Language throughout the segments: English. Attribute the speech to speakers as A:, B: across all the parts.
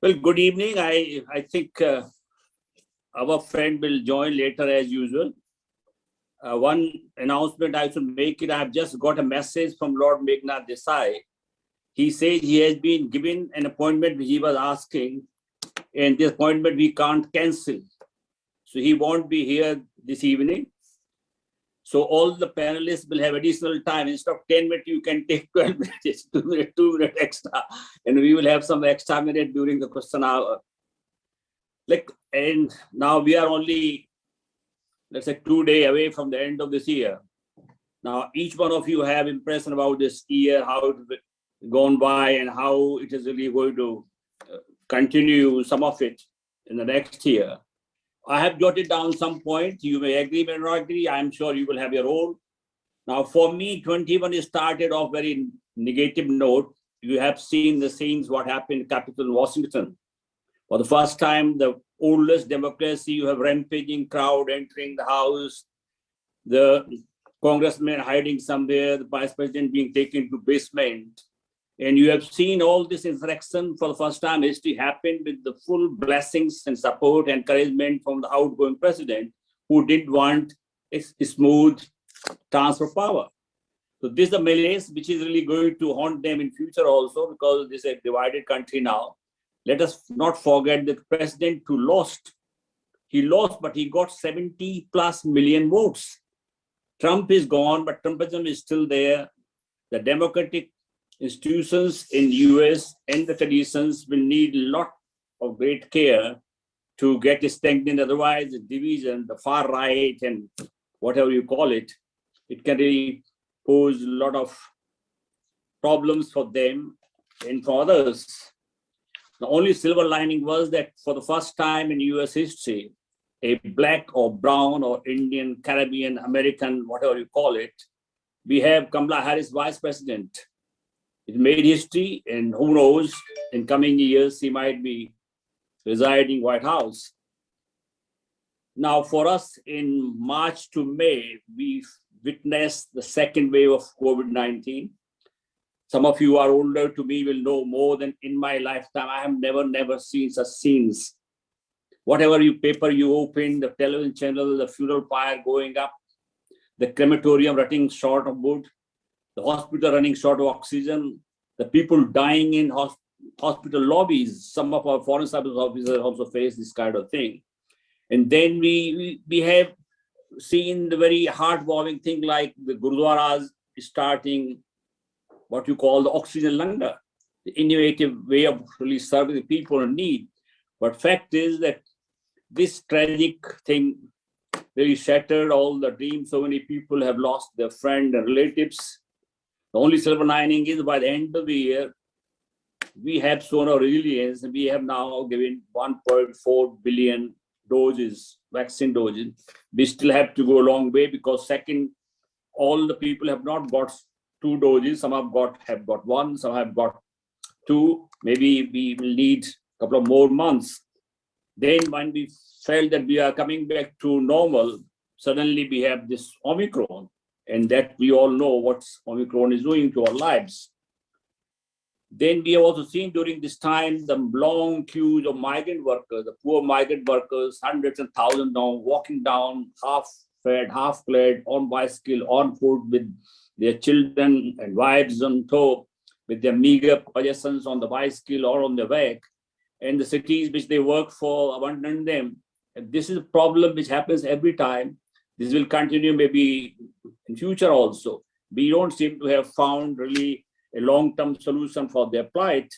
A: Well, good evening. I think our friend will join later as usual. One announcement I should make it. I have just got a message from Lord Meghnad Desai. He says he has been given an appointment which he was asking, and this appointment we can't cancel. So he won't be here this evening. So all the panelists will have additional time. Instead of 10 minutes, you can take 12 minutes, 2 minutes extra, and we will have some extra minute during the question hour. And now we are only, let's say, 2 days away from the end of this year. Now, each one of you have impression about this year, how it's gone by, and how it is really going to continue some of it in the next year. I have jotted down some points. You may agree, may not agree. I'm sure you will have your own. Now, for me, 21 started off very negative note. You have seen the scenes, what happened in capital Washington. For the first time, the oldest democracy, you have rampaging crowd entering the house, the congressman hiding somewhere, the vice president being taken to basement. And you have seen all this insurrection for the first time history happen with the full blessings and support and encouragement from the outgoing president, who did want a smooth transfer of power. So this is a malaise which is really going to haunt them in future also, because this is a divided country now. Let us not forget that the president who lost, but he got 70+ million votes. Trump is gone, but Trumpism is still there. The democratic institutions in the US and the traditions will need a lot of great care to get strengthened. Otherwise, the division, the far right, and whatever you call it, it can really pose a lot of problems for them and for others. The only silver lining was that for the first time in US history, a black or brown or Indian, Caribbean, American, whatever you call it, we have Kamala Harris vice president. It made history, and who knows, in coming years, he might be residing White House. Now, for us in March to May, we witnessed the second wave of COVID-19. Some of you are older to me will know more than in my lifetime. I have never seen such scenes. Whatever paper you open, the television channel, the funeral pyre going up, the crematorium running short of wood, the hospital running short of oxygen, the people dying in hospital lobbies. Some of our foreign service officers also face this kind of thing. And then we have seen the very heartwarming thing like the Gurudwaras starting what you call the oxygen langar, the innovative way of really serving the people in need. But fact is that this tragic thing really shattered all the dreams. So many people have lost their friends and relatives. The only silver lining is by the end of the year, we have shown our resilience, and we have now given 1.4 billion doses, vaccine doses. We still have to go a long way, because second, all the people have not got 2 doses. Some have got 1, some have got 2. Maybe we will need a couple of more months. Then when we felt that we are coming back to normal, suddenly we have this Omicron, and that we all know what Omicron is doing to our lives. Then we have also seen during this time the long queues of migrant workers, the poor migrant workers, hundreds and thousands now walking down, half fed, half clad, on bicycle, on foot, with their children and wives on top, with their meager possessions on the bicycle or on the back, and the cities which they work for abandon them. And this is a problem which happens every time. This will continue maybe in future also. We don't seem to have found really a long-term solution for their plight.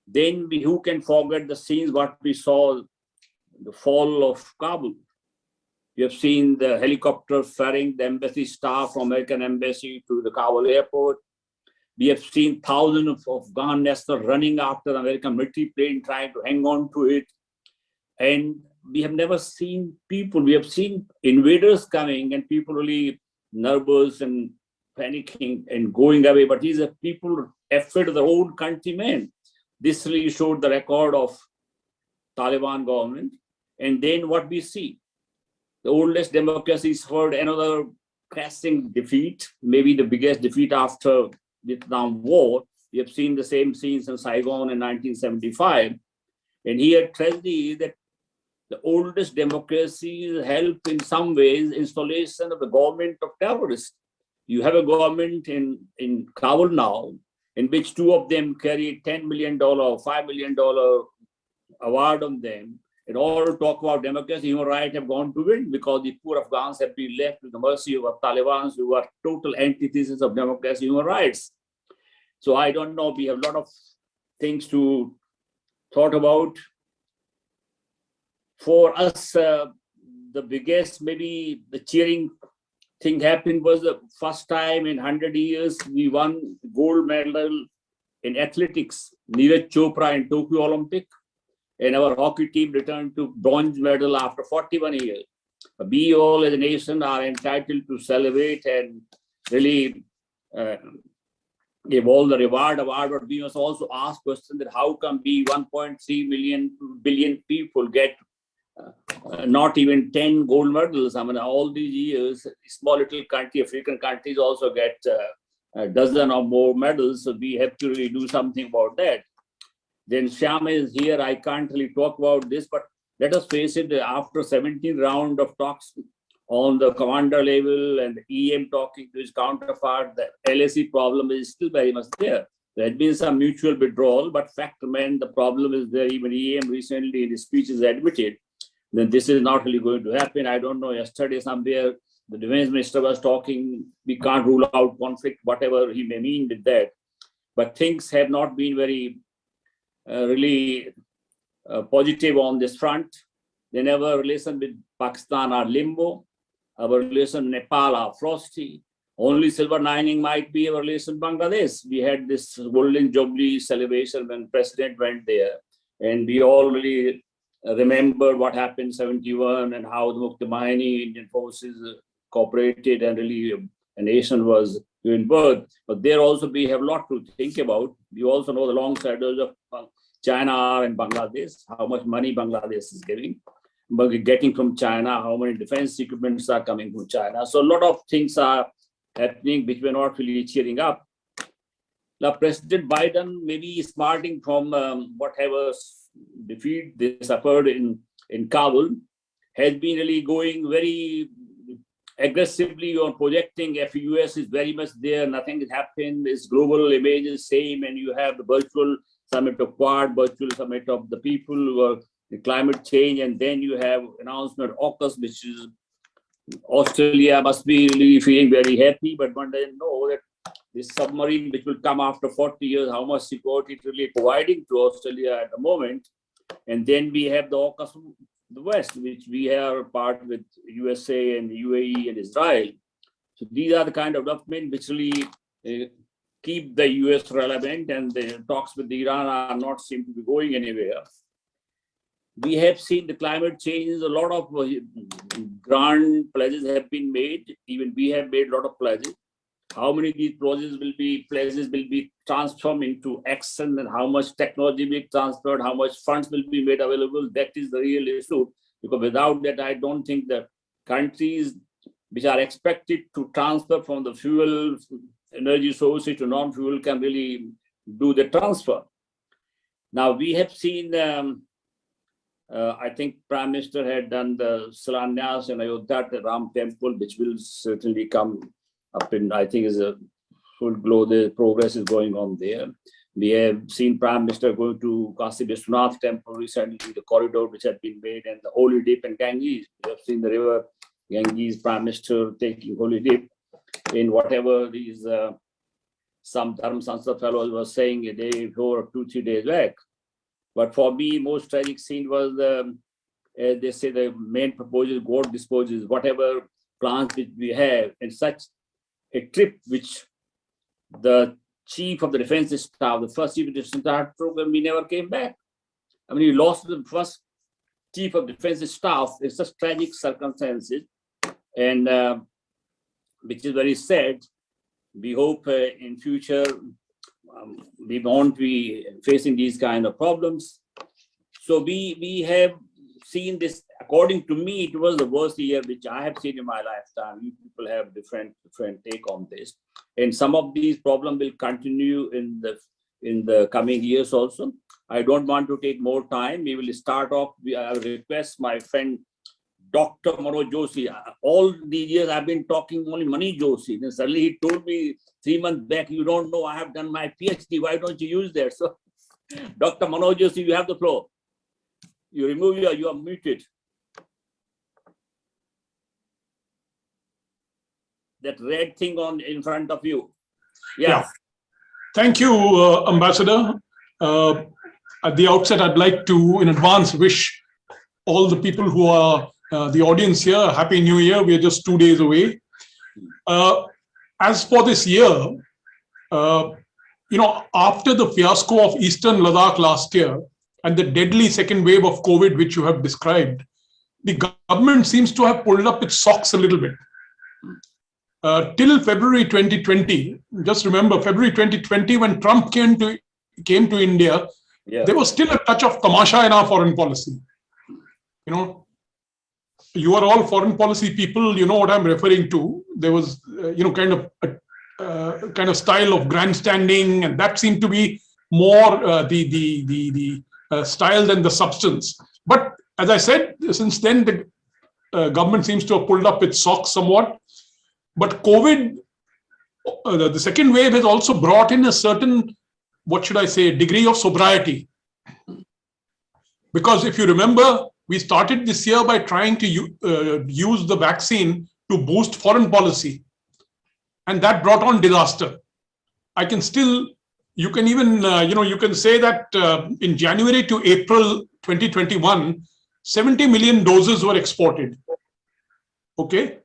A: Then who can forget the scenes what we saw, the fall of Kabul. You have seen the helicopter ferrying the embassy staff from American embassy to the Kabul airport. We have seen thousands of Afghan nationals running after the American military plane, trying to hang on to it. And we have never seen people, we have seen invaders coming and people really nervous and panicking and going away. But these are people afraid of their own countrymen. This really showed the record of Taliban government. And then what we see, the oldest democracy suffered another crashing defeat, maybe the biggest defeat after Vietnam War. We have seen the same scenes in Saigon in 1975. And here, tragedy is that the oldest democracies help in some ways installation of the government of terrorists. You have a government in Kabul now, in which two of them carry $10 million, $5 million award on them. And all talk about democracy, human rights have gone to wind because the poor Afghans have been left to the mercy of Taliban, who are total antithesis of democracy, human rights. So I don't know, we have a lot of things to thought about. For us, the biggest, maybe the cheering thing happened was the first time in 100 years, we won gold medal in athletics, Neeraj Chopra in Tokyo Olympic. And our hockey team returned to bronze medal after 41 years. We all as a nation are entitled to celebrate and really give all the reward, but we must also ask question that how come we 1.3 billion people get not even 10 gold medals? I mean, all these years, small little country, African countries also get a dozen or more medals. So we have to really do something about that. Then Shyam is here. I can't really talk about this, but let us face it, after 17 round of talks on the commander level and the EM talking to his counterpart, the LAC problem is still very much there. There has been some mutual withdrawal, but fact remains the problem is there. Even EM recently in his speech is admitted that this is not really going to happen. I don't know, yesterday somewhere the defense minister was talking, we can't rule out conflict, whatever he may mean with that. But things have not been very really positive on this front. Then our relation with Pakistan are limbo. Our relation with Nepal are frosty. Only silver lining might be our relation with Bangladesh. We had this Golden Jubilee celebration when President went there. And we all really remember what happened in 71 and how the Mukti Bahini Indian forces cooperated and really a nation was given birth. But there also we have a lot to think about. We also know the long shadows of China and Bangladesh, how much money Bangladesh is getting from China, how many defense equipments are coming from China. So a lot of things are happening which were not really cheering up. Now, President Biden may be smarting from whatever defeat this occurred in Kabul, has been really going very aggressively on projecting if US is very much there, nothing has happened, its global image is same, and you have the virtual summit of Quad, virtual summit of the people who are the climate change, and then you have announcement of AUKUS, which is Australia must be really feeling very happy, but one doesn't know that this submarine which will come after 40 years, how much security it really providing to Australia at the moment. And then we have the AUKUS from the West, which we are part with USA and UAE and Israel. So these are the kind of development which really keep the US relevant, and the talks with Iran are not seem to be going anywhere. We have seen the climate change, a lot of grand pledges have been made. Even we have made a lot of pledges. How many of these pledges will be transformed into action, and how much technology will be transferred, how much funds will be made available, that is the real issue. Because without that, I don't think the countries which are expected to transfer from the fuel energy sources to non-fuel can really do the transfer. Now, we have seen, I think Prime Minister had done the Silanyas and Ayodhya, the Ram Temple, which will certainly come up in, I think, is a full glow. The progress is going on there. We have seen Prime Minister going to Kashi Vishwanath Temple recently, the corridor which had been made, and the holy dip in Ganges. We have seen the river Ganges, Prime Minister taking holy dip in whatever these some Dharma Sanstha fellows were saying a day before, 2-3 days back. But for me, most tragic scene was they say the main proposal, God disposes whatever plans which we have, and such a trip which the chief of the defense staff, the first chief of the defense staff program, we never came back. I mean, we lost the first chief of defense staff in such tragic circumstances, and which is very sad. We hope in future we won't be facing these kind of problems. So we have seen this. According to me, it was the worst year which I have seen in my lifetime. You people have different take on this, and some of these problems will continue in the in the coming years also. I don't want to take more time. We will start off. I will request my friend Dr. Manoj Joshi. All these years I've been talking only Manoj Joshi. Then suddenly he told me 3 months back, you don't know I have done my PhD. Why don't you use that? So Dr. Manoj Joshi, you have the floor. You are muted. That red thing in front of you. Yeah.
B: Thank you, Ambassador. At the outset, I'd like to, in advance, wish all the people who are the audience here, Happy New Year. We are just 2 days away. As for this year, after the fiasco of Eastern Ladakh last year and the deadly second wave of COVID, which you have described, the government seems to have pulled up its socks a little bit. Till February 2020, just remember February 2020, when Trump came to India, there was still a touch of tamasha in our foreign policy. You are all foreign policy people. You know what I'm referring to. There was, kind of style of grandstanding, and that seemed to be more the style than the substance. But as I said, since then the government seems to have pulled up its socks somewhat. But COVID, the second wave has also brought in a certain, degree of sobriety. Because if you remember, we started this year by trying to use the vaccine to boost foreign policy. And that brought on disaster. You can say that in January to April 2021, 70 million doses were exported. Okay.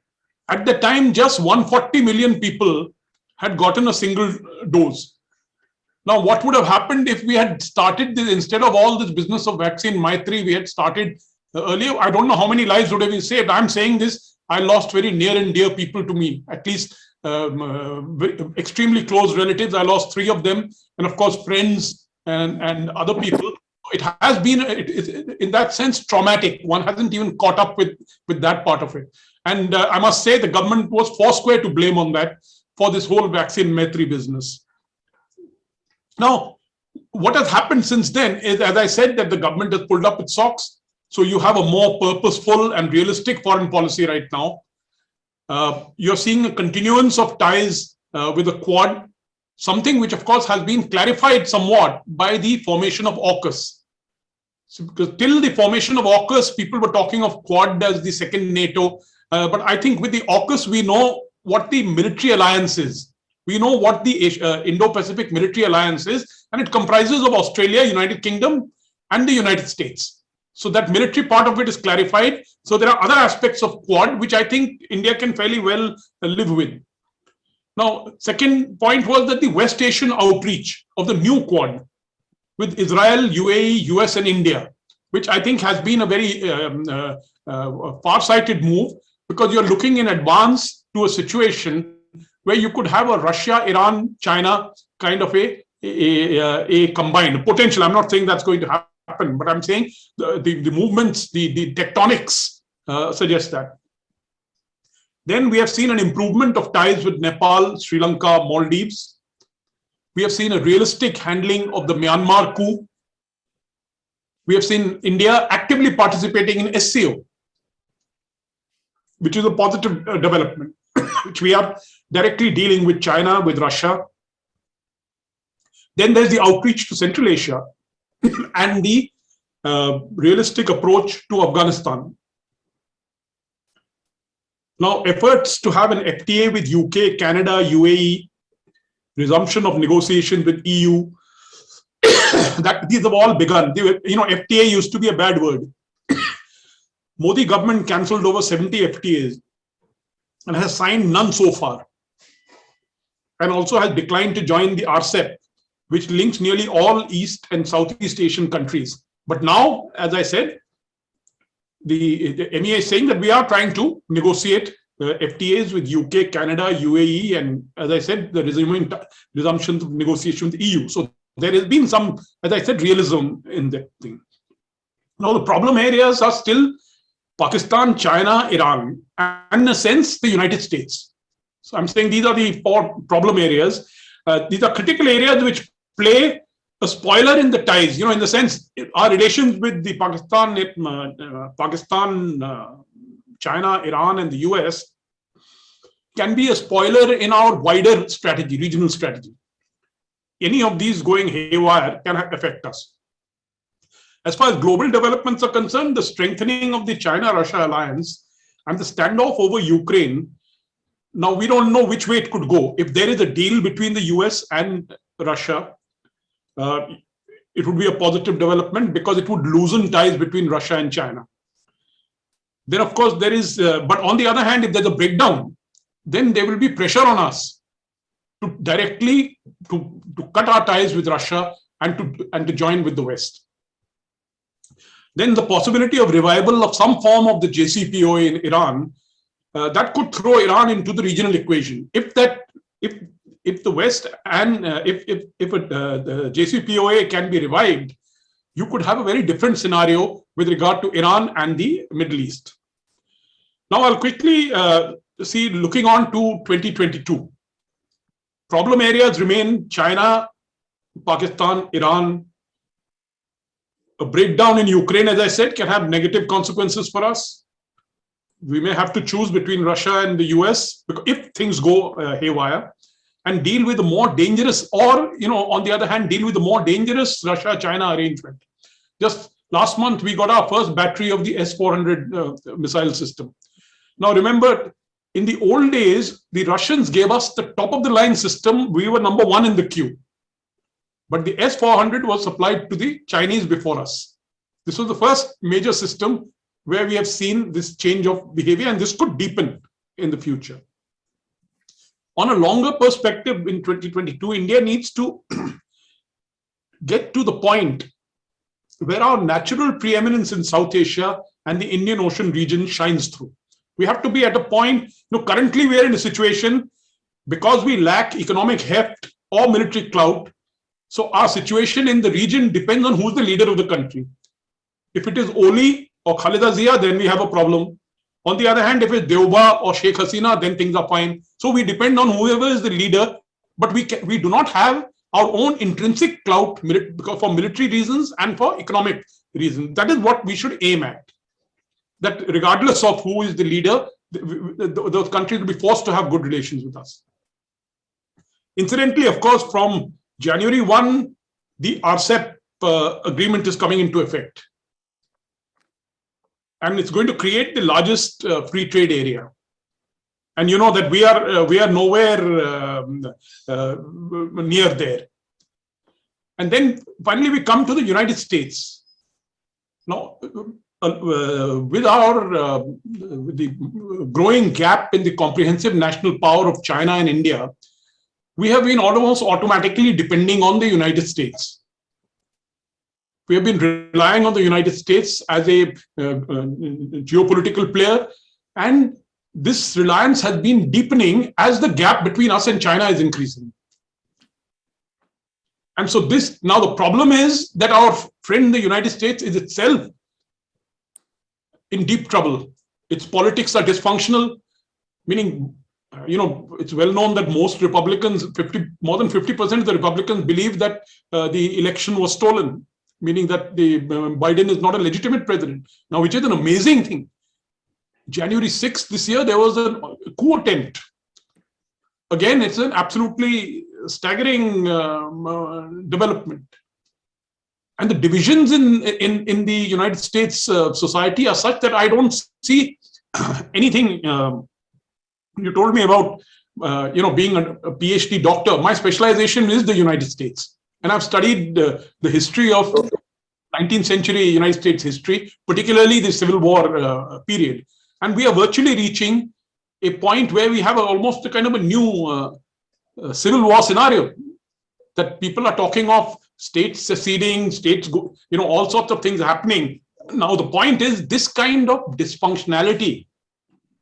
B: At the time, just 140 million people had gotten a single dose. Now, what would have happened if we had started this, instead of all this business of vaccine Maitri, we had started earlier? I don't know how many lives would have been saved. I'm saying this, I lost very near and dear people to me, at least extremely close relatives. I lost 3 of them, and of course, friends and other people. It has been, in that sense, traumatic. One hasn't even caught up with that part of it. And I must say the government was foursquare to blame on that for this whole vaccine Maitri business. Now, what has happened since then is, as I said, that the government has pulled up its socks. So you have a more purposeful and realistic foreign policy right now. You're seeing a continuance of ties with the Quad, something which, of course, has been clarified somewhat by the formation of AUKUS. So, because till the formation of AUKUS, people were talking of Quad as the second NATO. But I think with the AUKUS, we know what the military alliance is. We know what the Indo-Pacific military alliance is, and it comprises of Australia, United Kingdom, and the United States. So that military part of it is clarified. So there are other aspects of Quad, which I think India can fairly well live with. Now, second point was that the West Asian outreach of the new Quad with Israel, UAE, US, and India, which I think has been a very far-sighted move, because you're looking in advance to a situation where you could have a Russia, Iran, China kind of a combined potential. I'm not saying that's going to happen, but I'm saying the movements, the tectonics suggest that. Then we have seen an improvement of ties with Nepal, Sri Lanka, Maldives. We have seen a realistic handling of the Myanmar coup. We have seen India actively participating in SCO, which is a positive development, which we are directly dealing with China, with Russia. Then there's the outreach to Central Asia and the realistic approach to Afghanistan. Now, efforts to have an FTA with UK, Canada, UAE, resumption of negotiations with EU, these have all begun. FTA used to be a bad word. Modi government cancelled over 70 FTAs and has signed none so far, and also has declined to join the RCEP, which links nearly all East and Southeast Asian countries. But now, as I said, the MEA is saying that we are trying to negotiate FTAs with UK, Canada, UAE, and as I said, the resumption of negotiations with EU. So there has been some, as I said, realism in that thing. Now, the problem areas are still Pakistan, China, Iran, and in a sense, the United States. So I'm saying these are the 4 problem areas. These are critical areas which play a spoiler in the ties, in the sense our relations with the Pakistan, China, Iran, and the US can be a spoiler in our wider strategy, regional strategy. Any of these going haywire can affect us. As far as global developments are concerned, the strengthening of the China-Russia alliance and the standoff over Ukraine, now we don't know which way it could go. If there is a deal between the US and Russia, it would be a positive development because it would loosen ties between Russia and China. Then, of course, there is, but on the other hand, if there's a breakdown, then there will be pressure on us to directly to cut our ties with Russia and to join with the West. Then the possibility of revival of some form of the JCPOA in Iran, that could throw Iran into the regional equation. If the West and the JCPOA can be revived, you could have a very different scenario with regard to Iran and the Middle East. Now I'll quickly see, looking on to 2022. Problem areas remain China, Pakistan, Iran. A breakdown in Ukraine, as I said, can have negative consequences for us. We may have to choose between Russia and the US if things go haywire, and deal with the more dangerous, or, on the other hand, deal with the more dangerous Russia-China arrangement. Just last month, we got our first battery of the S-400 missile system. Now, remember, in the old days, the Russians gave us the top-of-the-line system. We were number one in the queue. But the S-400 was supplied to the Chinese before us. This was the first major system where we have seen this change of behavior, and this could deepen in the future. On a longer perspective, in 2022, India needs to get to the point where our natural preeminence in South Asia and the Indian Ocean region shines through. We have to be at a point, currently we are in a situation because we lack economic heft or military clout. So our situation in the region depends on who's the leader of the country. If it is Oli or Khalida Zia, then we have a problem. On the other hand, if it's Deuba or Sheikh Hasina, then things are fine. So we depend on whoever is the leader, but we do not have our own intrinsic clout for military reasons and for economic reasons. That is what we should aim at. That regardless of who is the leader, those countries will be forced to have good relations with us. Incidentally, of course, from January 1, the RCEP agreement is coming into effect. And it's going to create the largest free trade area. And you know that we are nowhere near there. And then finally we come to the United States. Now, with the growing gap in the comprehensive national power of China and India, we have been almost automatically depending on the United States. We have been relying on the United States as a geopolitical player, and this reliance has been deepening as the gap between us and China is increasing. And so now the problem is that our friend, the United States, is itself in deep trouble. Its politics are dysfunctional, meaning, it's well known that most Republicans, more than 50% of the Republicans believe that the election was stolen, meaning that Biden is not a legitimate president. Now, which is an amazing thing. January 6th this year, there was a coup attempt. Again, it's an absolutely staggering development. And the divisions in the United States society are such that I don't see anything. You told me about being a PhD doctor. My specialization is the United States. And I've studied the history of 19th century United States history, particularly the Civil War period. And we are virtually reaching a point where we have almost a kind of a new Civil War scenario, that people are talking of states seceding, states, all sorts of things happening. Now, the point is, this kind of dysfunctionality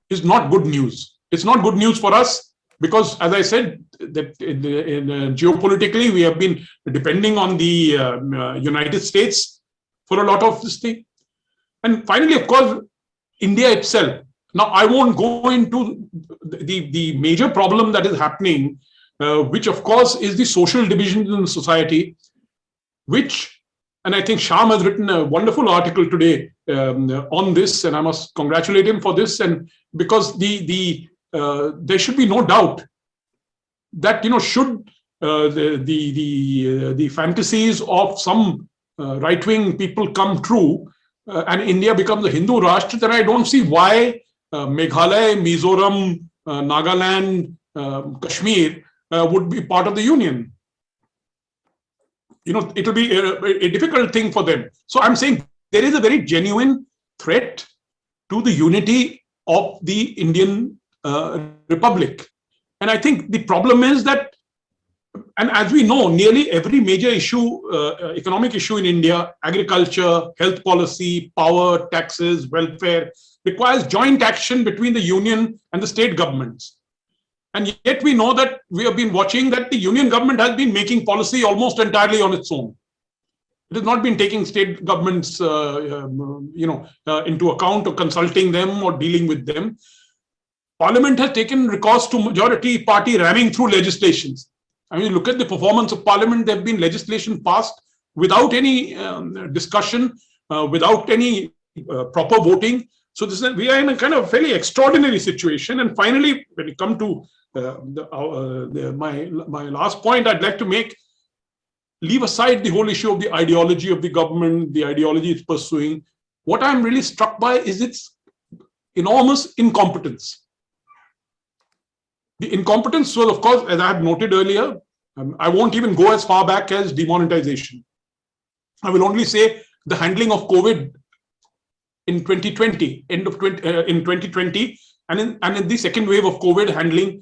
B: is not good news. It's not good news for us because, as I said, that geopolitically, we have been depending on the United States for a lot of this thing. And finally, of course, India itself. Now, I won't go into the major problem that is happening which of course is the social divisions in society, which, and I think Shyam has written a wonderful article today on this, and I must congratulate him for this. And because there should be no doubt that should the fantasies of some right-wing people come true, and India becomes a Hindu Rashtra, then I don't see why Meghalaya, Mizoram, Nagaland, Kashmir would be part of the union. It will be a difficult thing for them. So I'm saying there is a very genuine threat to the unity of the Indian Republic. And I think the problem is that, and as we know, nearly every major issue, economic issue in India, agriculture, health policy, power, taxes, welfare, requires joint action between the union and the state governments. And yet we know that we have been watching that the union government has been making policy almost entirely on its own. It has not been taking state governments, into account or consulting them or dealing with them. Parliament has taken recourse to majority party ramming through legislations. I mean, look at the performance of Parliament. There have been legislation passed without any discussion, without any proper voting. So we are in a kind of fairly extraordinary situation. And finally, when we come to my last point, I'd like to leave aside the whole issue of the ideology of the government, the ideology it's pursuing. What I'm really struck by is its enormous incompetence. The incompetence was, of course, as I have noted earlier, I won't even go as far back as demonetization. I will only say the handling of COVID in 2020, in 2020, and in the second wave of COVID handling,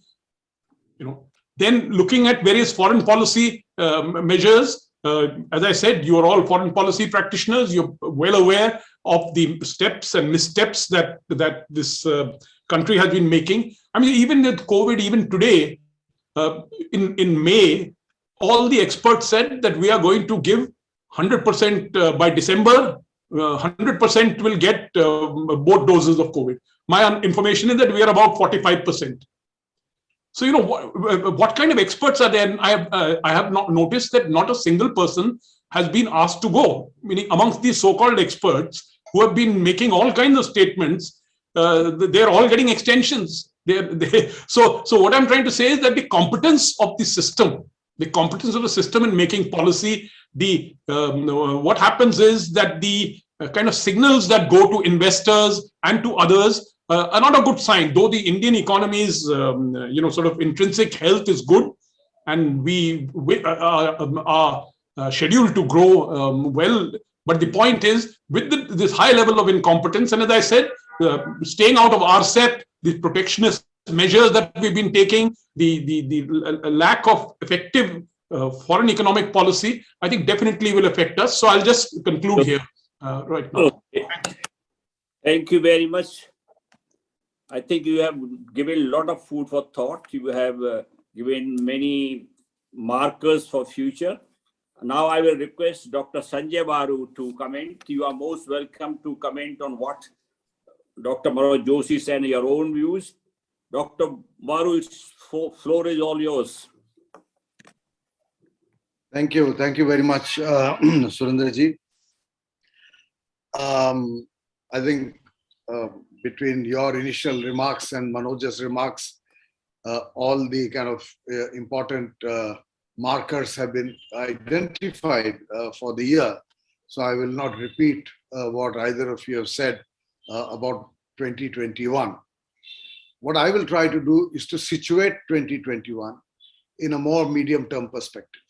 B: then looking at various foreign policy measures. As I said, you are all foreign policy practitioners. You're well aware of the steps and missteps that this country has been making. I mean, even with COVID, even today, in May, all the experts said that we are going to give 100% by December. 100% will get both doses of COVID. My information is that we are about 45%. So, what kind of experts are there? And I have not noticed that not a single person has been asked to go, meaning amongst these so-called experts who have been making all kinds of statements, they're all getting extensions. So what I'm trying to say is that the competence of the system in making policy, what happens is that the kind of signals that go to investors and to others are not a good sign. Though the Indian economy's sort of intrinsic health is good, and we are scheduled to grow well. But the point is, with this high level of incompetence, and as I said, staying out of RCEP, the protectionist measures that we've been taking, the lack of effective foreign economic policy, I think definitely will affect us. So I'll just conclude here right now.
A: Okay. Thank you very much. I think you have given a lot of food for thought. You have given many markers for future. Now I will request Dr. Sanjay Baru to comment. You are most welcome to comment on what Dr. Manoj Joshi said and your own views. Dr. Baru, floor is all yours.
C: Thank you. Thank you very much, Surendraji. I think between your initial remarks and Manoj's remarks, all the kind of important markers have been identified for the year. So I will not repeat what either of you have said about 2021. What I will try to do is to situate 2021 in a more medium-term perspective.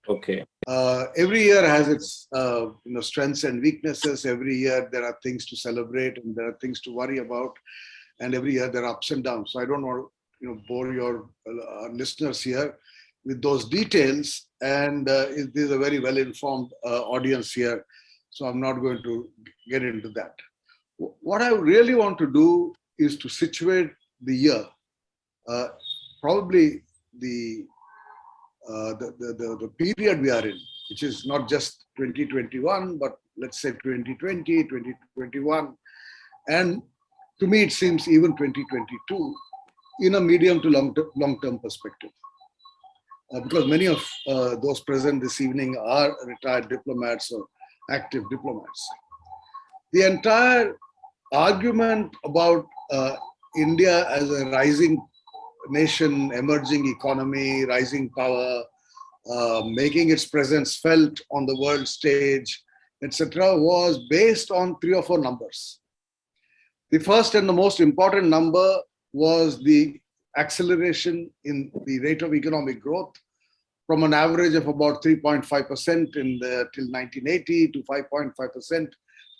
A: Okay.
C: Every year has its strengths and weaknesses. Every year there are things to celebrate and there are things to worry about, and every year there are ups and downs. So I don't want to bore your listeners here with those details. And this is a very well-informed audience here, so I'm not going to get into that. What I really want to do is to situate the year, probably the period we are in, which is not just 2021, but let's say 2020, 2021, and to me it seems even 2022, in a medium to long-term perspective. because many of those present this evening are retired diplomats or active diplomats. The entire argument about India as a rising nation, emerging economy, rising power, making its presence felt on the world stage, etc., was based on 3 or 4 numbers. The first and the most important number was the acceleration in the rate of economic growth from an average of about 3.5% till 1980 to 5.5%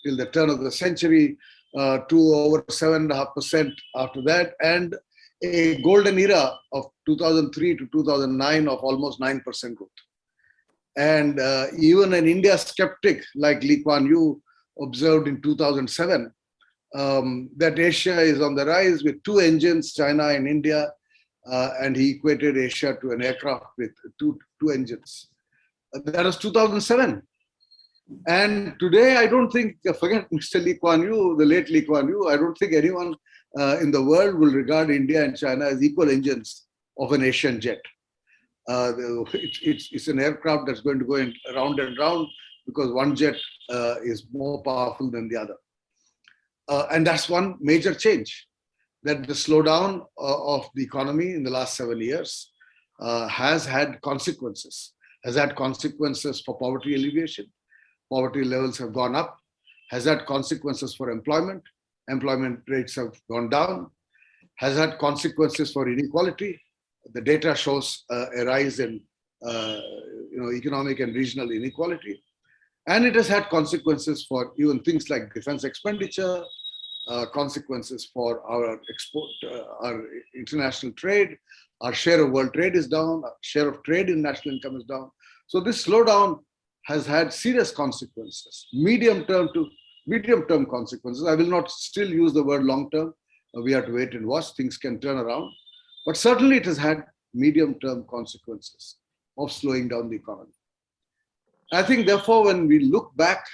C: till the turn of the century, to over 7.5% after that, and a golden era of 2003 to 2009 of almost 9% growth. And even an India skeptic like Lee Kuan Yew observed in 2007 that Asia is on the rise with 2 engines, China and India, and he equated Asia to an aircraft with two engines. That was 2007. And today, I don't think, forget Mr. Lee Kuan Yew, the late Lee Kuan Yew, I don't think anyone in the world will regard India and China as equal engines of an Asian jet. It's an aircraft that's going to go round and round because one jet is more powerful than the other. And that's one major change, that the slowdown of the economy in the last 7 years has had consequences, for poverty alleviation. Poverty levels have gone up, has had consequences for employment. Employment rates have gone down, has had consequences for inequality. The data shows a rise in economic and regional inequality. And it has had consequences for even things like defense expenditure, consequences for our export, our international trade. Our share of world trade is down, our share of trade in national income is down. So this slowdown has had serious consequences, medium-term consequences. I will not still use the word long-term. We have to wait and watch. Things can turn around. But certainly it has had medium-term consequences of slowing down the economy. I think, therefore, when we look back,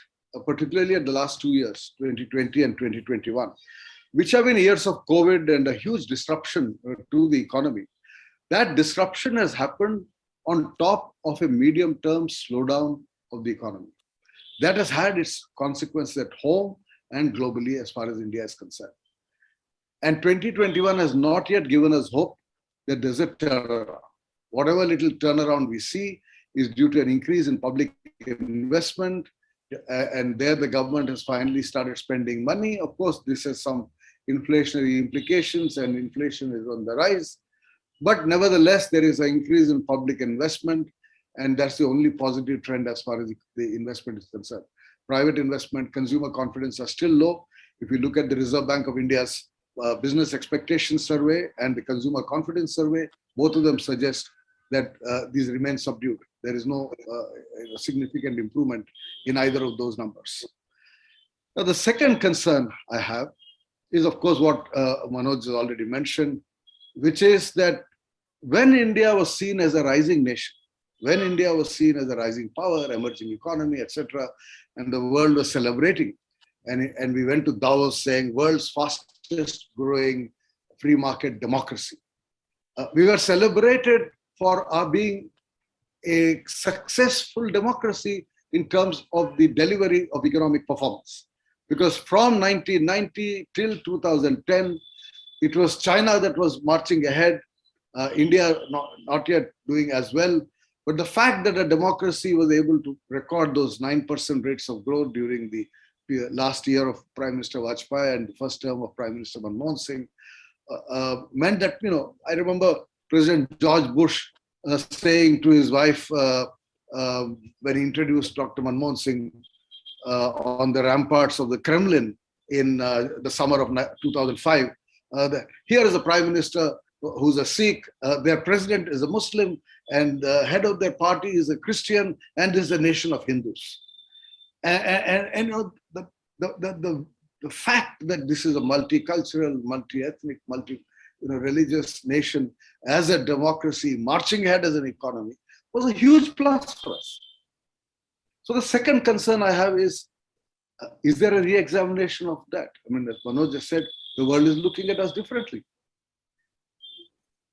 C: particularly at the last 2 years, 2020 and 2021, which have been years of COVID and a huge disruption to the economy, that disruption has happened on top of a medium-term slowdown of the economy. That has had its consequences at home and globally as far as India is concerned. And 2021 has not yet given us hope that there's a turnaround. Whatever little turnaround we see is due to an increase in public investment, and there the government has finally started spending money. Of course, this has some inflationary implications and inflation is on the rise. But nevertheless, there is an increase in public investment, and that's the only positive trend as far as the investment is concerned. Private investment, consumer confidence are still low. If you look at the Reserve Bank of India's business expectation survey and the consumer confidence survey, both of them suggest that these remain subdued. There is no significant improvement in either of those numbers. Now, the second concern I have is, of course, what Manoj has already mentioned, which is that when India was seen as a rising nation, when India was seen as a rising power, emerging economy, etc., and the world was celebrating, and we went to Davos saying world's fastest growing free market democracy. We were celebrated for our being a successful democracy in terms of the delivery of economic performance. Because from 1990 till 2010, it was China that was marching ahead, India not yet doing as well. But the fact that a democracy was able to record those 9% rates of growth during the last year of Prime Minister Vajpayee and the first term of Prime Minister Manoj Singh meant that, I remember President George Bush saying to his wife when he introduced Dr. Manmohan Singh on the ramparts of the Kremlin in the summer of 2005, that here is a Prime Minister who's a Sikh, their president is a Muslim, and the head of their party is a Christian, and is a nation of Hindus. And the fact that this is a multicultural, multi-ethnic, religious nation as a democracy marching ahead as an economy was a huge plus for us. So the second concern I have is there a re-examination of that? I mean, as Manoj just said, the world is looking at us differently.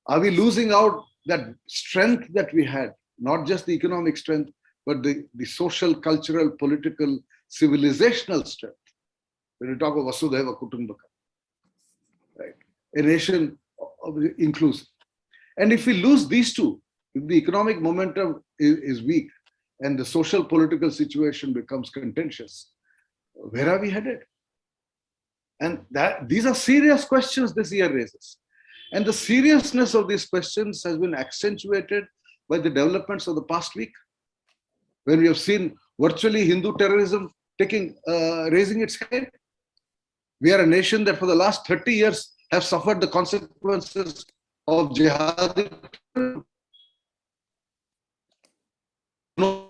C: Are we losing out that strength that we had, not just the economic strength, but the social, cultural, political, civilizational strength. When we talk of Vasudhaiva Kutumbakam, right? A nation inclusive. And if we lose these two, if the economic momentum is weak and the social political situation becomes contentious, where are we headed? And these are serious questions this year raises. And the seriousness of these questions has been accentuated by the developments of the past week, when we have seen virtually Hindu terrorism raising its head. We are a nation that for the last 30 years have suffered the consequences of jihad. No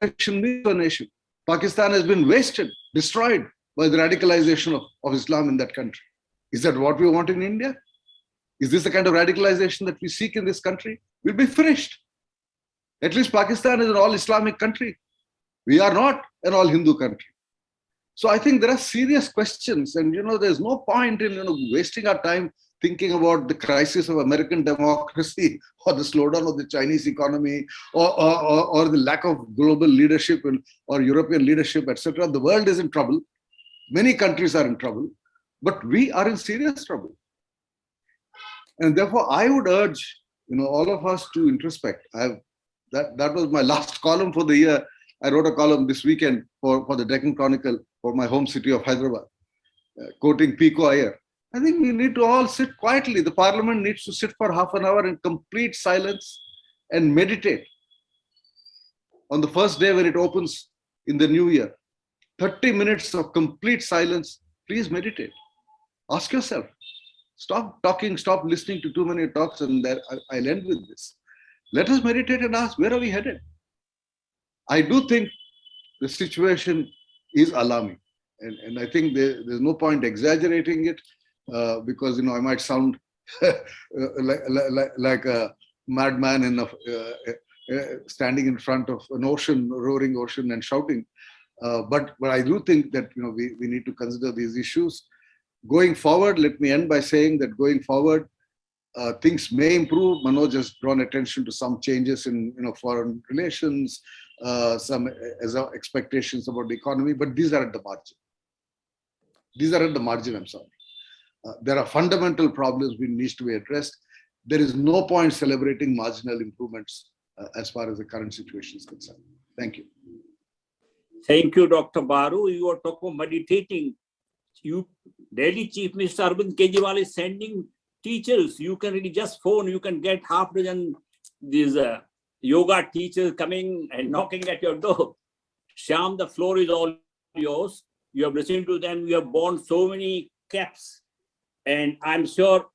C: nation. Pakistan has been wasted, destroyed by the radicalization of Islam in that country. Is that what we want in India? Is this the kind of radicalization that we seek in this country? We'll be finished. At least Pakistan is an all-Islamic country. We are not an all-Hindu country. So I think there are serious questions, and there's no point in wasting our time thinking about the crisis of American democracy or the slowdown of the Chinese economy or the lack of global leadership or European leadership, etc. The world is in trouble. Many countries are in trouble, but we are in serious trouble. And therefore, I would urge all of us to introspect. That was my last column for the year. I wrote a column this weekend for the Deccan Chronicle for my home city of Hyderabad, quoting Pico Iyer. I think we need to all sit quietly. The parliament needs to sit for half an hour in complete silence and meditate. On the first day when it opens in the new year, 30 minutes of complete silence, please meditate. Ask yourself, stop talking, stop listening to too many talks, and I'll end with this. Let us meditate and ask, where are we headed? I do think the situation is alarming, and I think there's no point exaggerating it because I might sound like a madman standing in front of an ocean, roaring ocean, and shouting. But I do think that we need to consider these issues going forward. Let me end by saying that going forward, things may improve. Manoj has drawn attention to some changes in foreign relations, some expectations about the economy, but these are at the margin. These are at the margin, I'm sorry. There are fundamental problems which need to be addressed. There is no point celebrating marginal improvements as far as the current situation is concerned. Thank you.
A: Thank you, Dr. Baru. You are talking about meditating. Delhi Chief Minister Arvind Kejriwal is sending teachers. You can really just phone. You can get half a dozen these yoga teachers coming and knocking at your door. Shyam, the floor is all yours. You have listened to them. You have worn so many caps. And I'm sure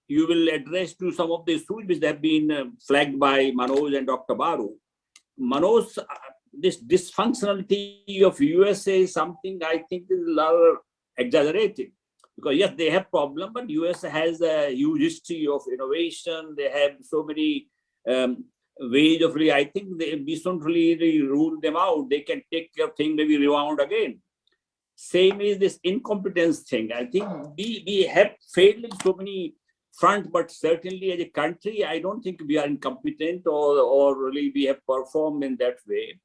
A: you will address to some of the issues which have been flagged by Manoj and Dr. Baru. Manoj, this dysfunctionality of USA is something I think is a little exaggerated. Because yes, they have problems, but US has a huge history of innovation. They have so many ways of really, I think we shouldn't really rule them out. They can take care of things, maybe rebound again. Same is this incompetence thing. I think we have failed in so many fronts, but certainly as a country, I don't think we are incompetent or really we have performed in that way.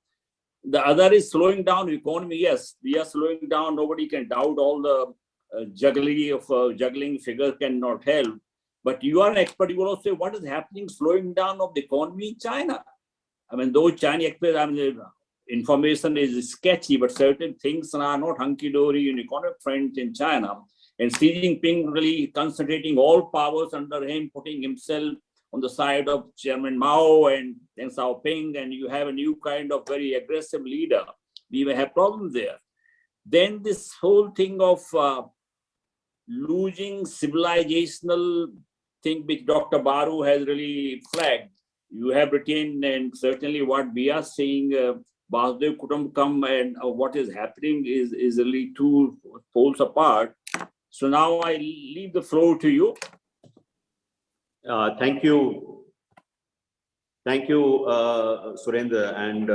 A: The other is slowing down economy. Yes, we are slowing down. Nobody can doubt all the juggling figures cannot help. But you are an expert. You will also say what is happening, slowing down of the economy in China. I mean, though Chinese information is sketchy, but certain things are not hunky-dory in economic front in China. And Xi Jinping really concentrating all powers under him, putting himself on the side of Chairman Mao and Deng Xiaoping, and you have a new kind of very aggressive leader. We may have problems there. Then this whole thing of losing civilizational thing which Dr. Baru has really flagged. You have retained, and certainly what we are seeing, Vasudev Kutumbakam and what is happening is really two poles apart. So now I leave the floor to you.
D: Thank you. Thank you, Surendra. And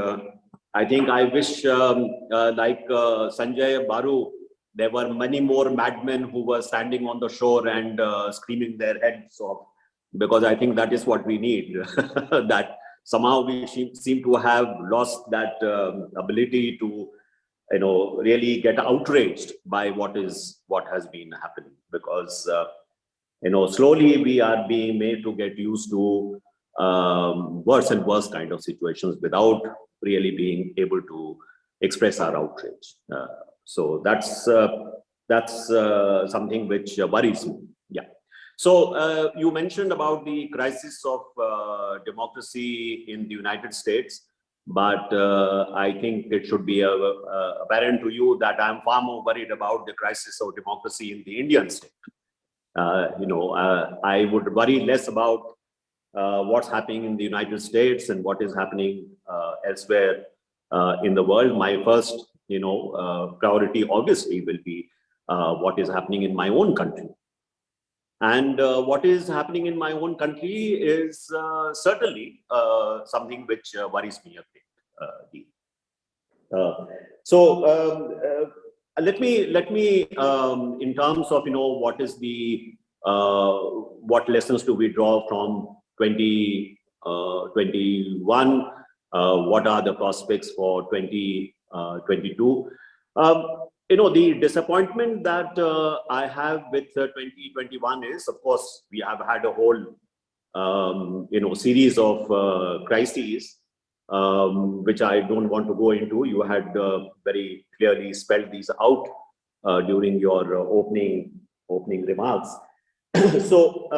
D: I think I wish, like Sanjay Baru, there were many more madmen who were standing on the shore and screaming their heads off. because I think that is what we need. That somehow we seem to have lost that ability to, really get outraged by what has been happening, because slowly we are being made to get used to worse and worse kind of situations without really being able to express our outrage. So that's something which worries me. Yeah. So you mentioned about the crisis of democracy in the United States, but I think it should be apparent to you that I'm far more worried about the crisis of democracy in the Indian state. I would worry less about what's happening in the United States and what is happening elsewhere in the world. My first, priority obviously will be what is happening in my own country. And what is happening in my own country is certainly something which worries me a bit. Let me in terms of what is the what lessons do we draw from 2021? What are the prospects for 2022? The disappointment that I have with 2021 is, of course, we have had a whole series of crises, which I don't want to go into. You had very clearly spelled these out during your opening remarks. So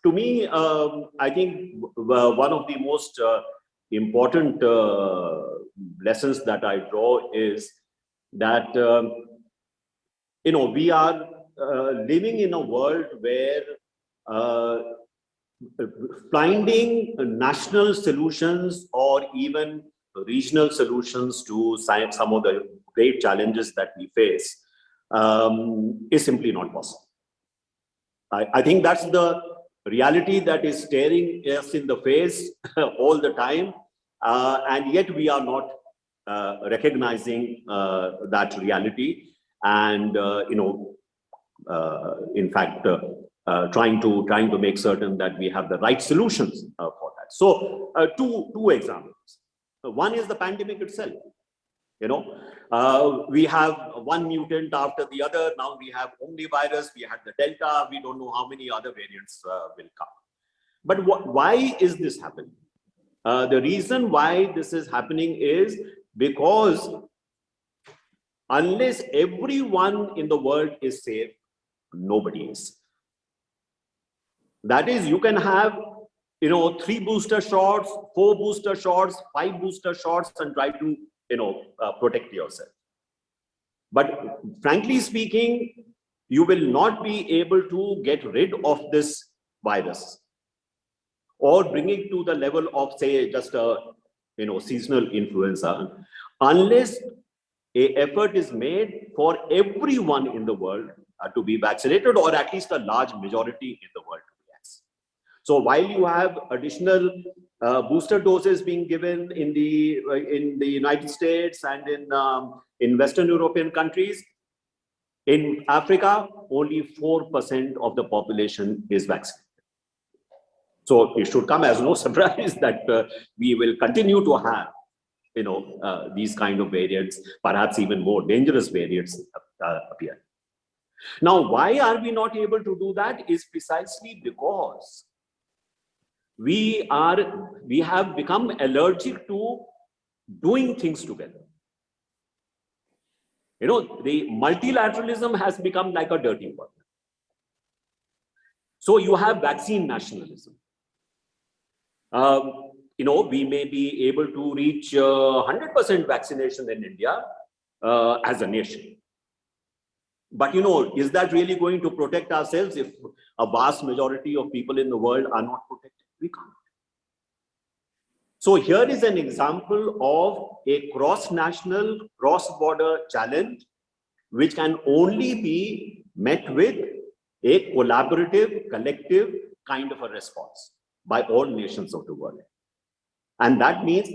D: to me, I think one of the most important lessons that I draw is that we are living in a world where finding national solutions or even regional solutions to some of the great challenges that we face is simply not possible. I think that's the reality that is staring us in the face all the time, and yet we are not recognizing that reality, and in fact trying to make certain that we have the right solutions for that. So two examples. One is the pandemic itself. We have one mutant after the other. Now we have omnivirus, we had the Delta, we don't know how many other variants will come. But why is this happening? The reason why this is happening is because unless everyone in the world is safe, nobody is safe. That is, you can have 3 booster shots, 4 booster shots, 5 booster shots, and try to protect yourself. But frankly speaking, you will not be able to get rid of this virus or bring it to the level of, say, just a seasonal influenza, unless an effort is made for everyone in the world to be vaccinated, or at least a large majority in the world to be vaccinated. So while you have additional booster doses being given in the United States and in Western European countries, in Africa, only 4% of the population is vaccinated. So it should come as no surprise that we will continue to have these kind of variants, perhaps even more dangerous variants appear. Now, why are we not able to do that is precisely because we have become allergic to doing things together. The multilateralism has become like a dirty word. So you have vaccine nationalism. We may be able to reach 100% vaccination in India as a nation. But is that really going to protect ourselves if a vast majority of people in the world are not protected? We can't. So here is an example of a cross-national, cross-border challenge, which can only be met with a collaborative, collective kind of a response by all nations of the world. And that means,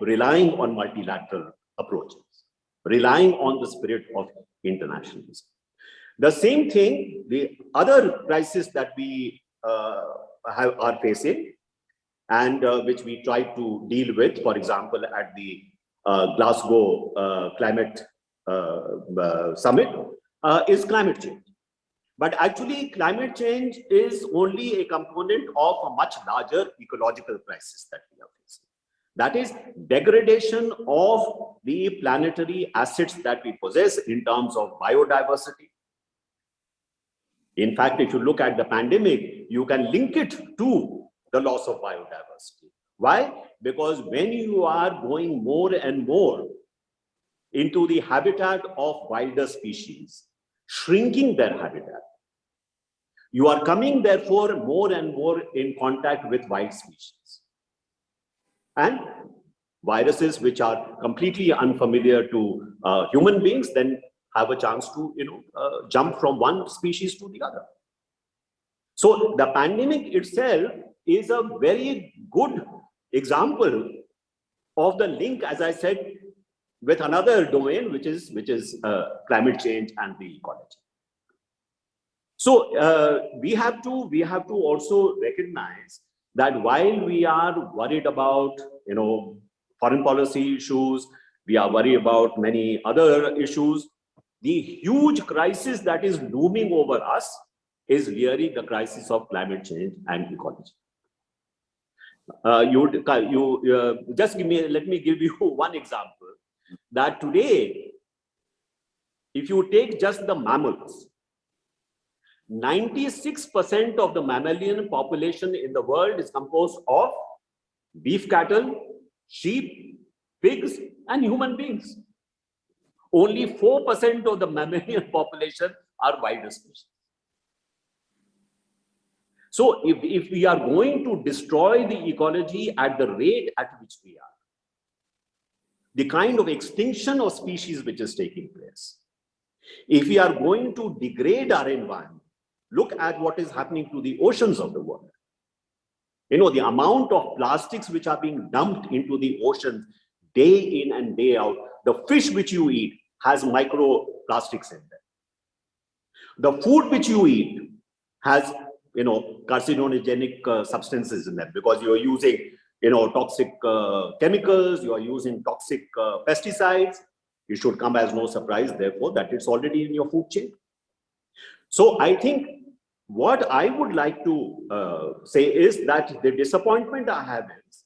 D: relying on multilateral approaches, relying on the spirit of internationalism. The same thing, the other crisis that we are facing, and which we try to deal with, for example, at the Glasgow Climate Summit, is climate change. But actually, climate change is only a component of a much larger ecological crisis that we are facing. That is degradation of the planetary assets that we possess in terms of biodiversity. In fact, if you look at the pandemic, you can link it to the loss of biodiversity. Why? Because when you are going more and more into the habitat of wilder species, shrinking their habitat, you are coming therefore more and more in contact with wild species. And viruses which are completely unfamiliar to human beings then have a chance to jump from one species to the other. So the pandemic itself is a very good example of the link, as I said, with another domain, which is climate change and the ecology. So we have to also recognize that while we are worried about foreign policy issues, we are worried about many other issues, the huge crisis that is looming over us is really the crisis of climate change and ecology. Just let me give you one example. That today, if you take just the mammals, 96% of the mammalian population in the world is composed of beef cattle, sheep, pigs, and human beings. Only 4% of the mammalian population are wild species. So if we are going to destroy the ecology at the rate at which we are, the kind of extinction of species which is taking place, if we are going to degrade our environment, look at what is happening to the oceans of the world. The amount of plastics which are being dumped into the oceans day in and day out. The fish which you eat has microplastics in them. The food which you eat has, carcinogenic substances in them because you are using, toxic chemicals, you are using toxic pesticides. It should come as no surprise, therefore, that it's already in your food chain. So I think what I would like to say is that the disappointment I have is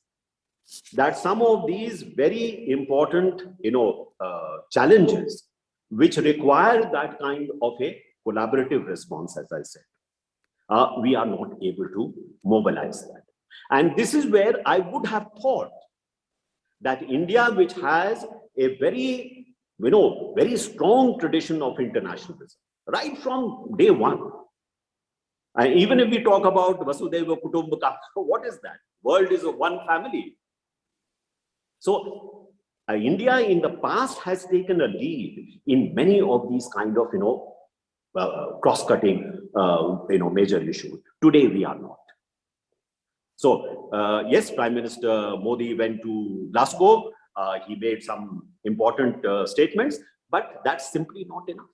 D: that some of these very important, challenges which require that kind of a collaborative response, as I said, we are not able to mobilize that. And this is where I would have thought that India, which has a very, very strong tradition of internationalism, right from day one. And even if we talk about Vasudhaiva Kutumbakam, what is that? World is one family. So India in the past has taken a lead in many of these kind of, cross-cutting, major issues. Today we are not. So yes, Prime Minister Modi went to Glasgow. He made some important statements, but that's simply not enough.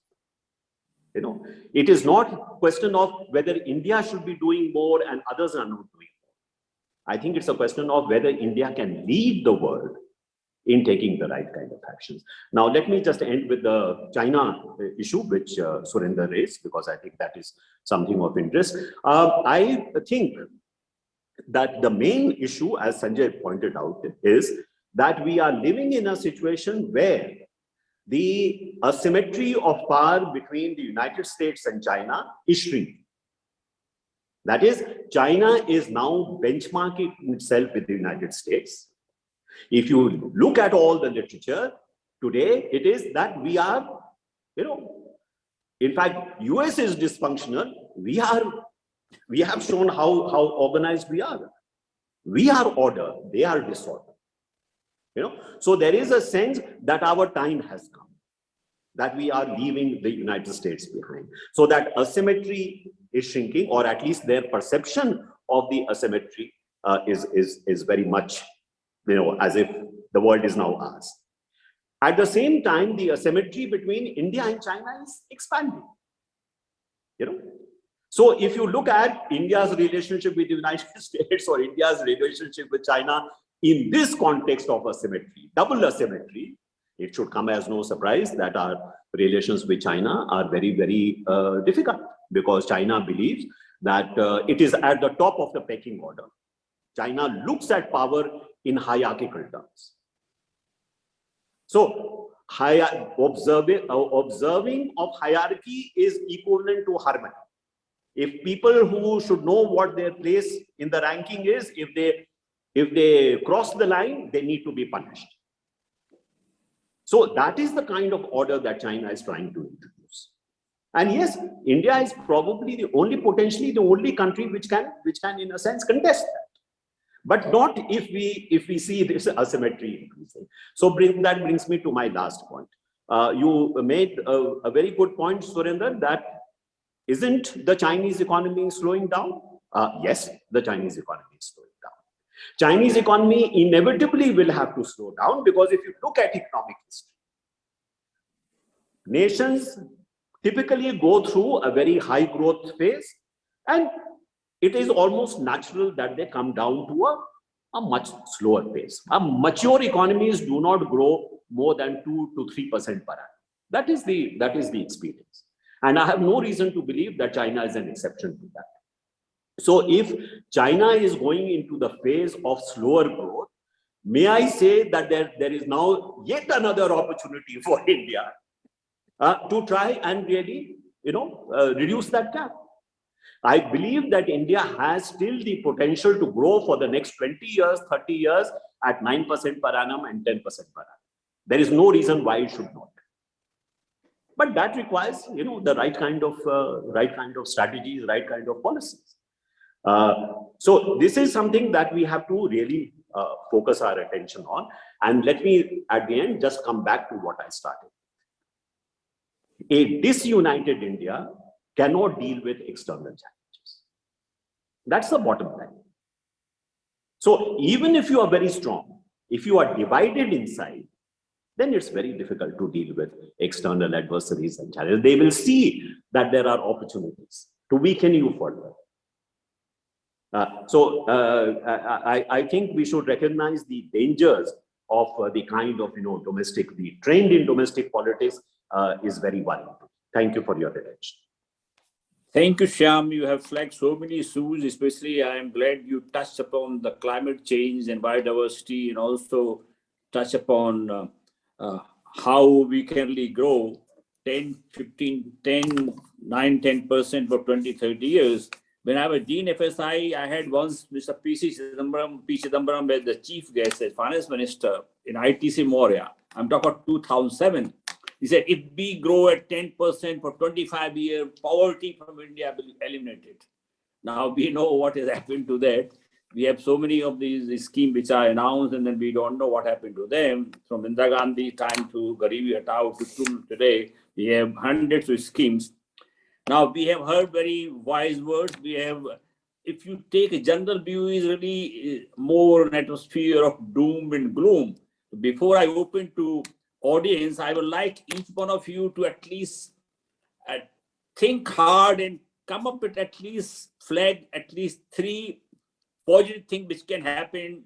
D: It is not a question of whether India should be doing more and others are not doing more. I think it's a question of whether India can lead the world in taking the right kind of actions. Now, let me just end with the China issue, which Surinder raised, because I think that is something of interest. I think that the main issue, as Sanjay pointed out, is that we are living in a situation where the asymmetry of power between the United States and China is shrinking. That is, China is now benchmarking itself with the United States. If you look at all the literature today, it is that we are, in fact, US is dysfunctional. We have shown how organized we are. We are order, they are disorder. So there is a sense that our time has come, that we are leaving the United States behind. So that asymmetry is shrinking, or at least their perception of the asymmetry is very much, as if the world is now ours. At the same time, the asymmetry between India and China is expanding. So if you look at India's relationship with the United States or India's relationship with China in this context of asymmetry, double asymmetry, it should come as no surprise that our relations with China are very, very difficult, because China believes that it is at the top of the pecking order. China looks at power in hierarchical terms. So observing of hierarchy is equivalent to harmony. If people who should know what their place in the ranking is, if they cross the line, they need to be punished. So that is the kind of order that China is trying to introduce. And yes, India is probably potentially the only country which can in a sense contest that. But not if we see this asymmetry increasing. So that brings me to my last point. You made a very good point, Surinder, that isn't the Chinese economy slowing down? Yes, the Chinese economy is slowing down. Chinese economy inevitably will have to slow down, because if you look at economic history, nations typically go through a very high growth phase, and it is almost natural that they come down to a much slower pace. Mature economies do not grow more than 2 to 3% per annum. That is the experience. And I have no reason to believe that China is an exception to that. So if China is going into the phase of slower growth, may I say that there is now yet another opportunity for India to try and really, reduce that gap. I believe that India has still the potential to grow for the next 20 years, 30 years at 9% per annum and 10% per annum. There is no reason why it should not. But that requires, the right kind of strategies, right kind of policies. So this is something that we have to really focus our attention on. And let me, at the end, just come back to what I started. A disunited India cannot deal with external challenges. That's the bottom line. So even if you are very strong, if you are divided inside, then it's very difficult to deal with external adversaries and challenges. They will see that there are opportunities to weaken you further. I think we should recognize the dangers of the kind of, the trained in domestic politics is very worrying. Thank you for your attention.
A: Thank you, Shyam. You have flagged so many issues, especially I am glad you touched upon the climate change and biodiversity, and also touch upon how we can really grow 10, 9-10% for 20, 30 years. When I was Dean FSI, I had once Mr. P.C. Chidambaram as the chief guest as finance minister in ITC Moria. I'm talking about 2007. He said, if we grow at 10% for 25 years, poverty from India will be eliminated. Now we know what has happened to that. We have so many of these schemes which are announced, and then we don't know what happened to them. From Indira Gandhi time to Garibi Hatao to today, we have hundreds of schemes. Now we have heard very wise words. We have, if you take a general view, is really more an atmosphere of doom and gloom. Before I open to audience, I would like each one of you to at least think hard and come up with at least flag at least 3 positive things which can happen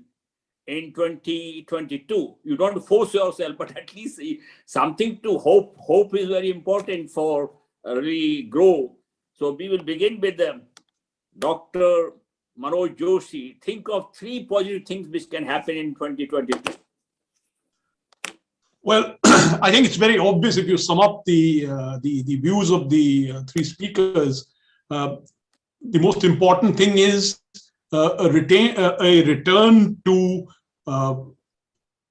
A: in 2022. You don't force yourself, but at least something to hope. Hope is very important for really grow. So we will begin with Dr. Manoj Joshi. Think of 3 positive things which can happen in 2022.
B: Well, I think it's very obvious if you sum up the views of the 3 speakers. The most important thing is a return to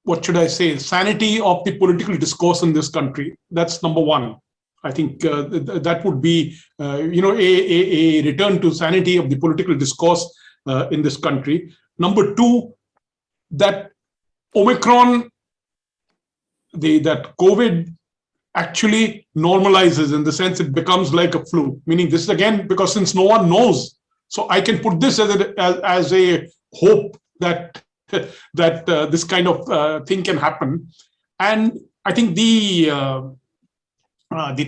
B: what should I say, sanity of the political discourse in this country. That's number 1. I think that would be a return to sanity of the political discourse in this country. Number 2, that Omicron, that COVID actually normalizes, in the sense it becomes like a flu, meaning this is again, because since no one knows, so I can put this as a hope that this kind of thing can happen. And I think the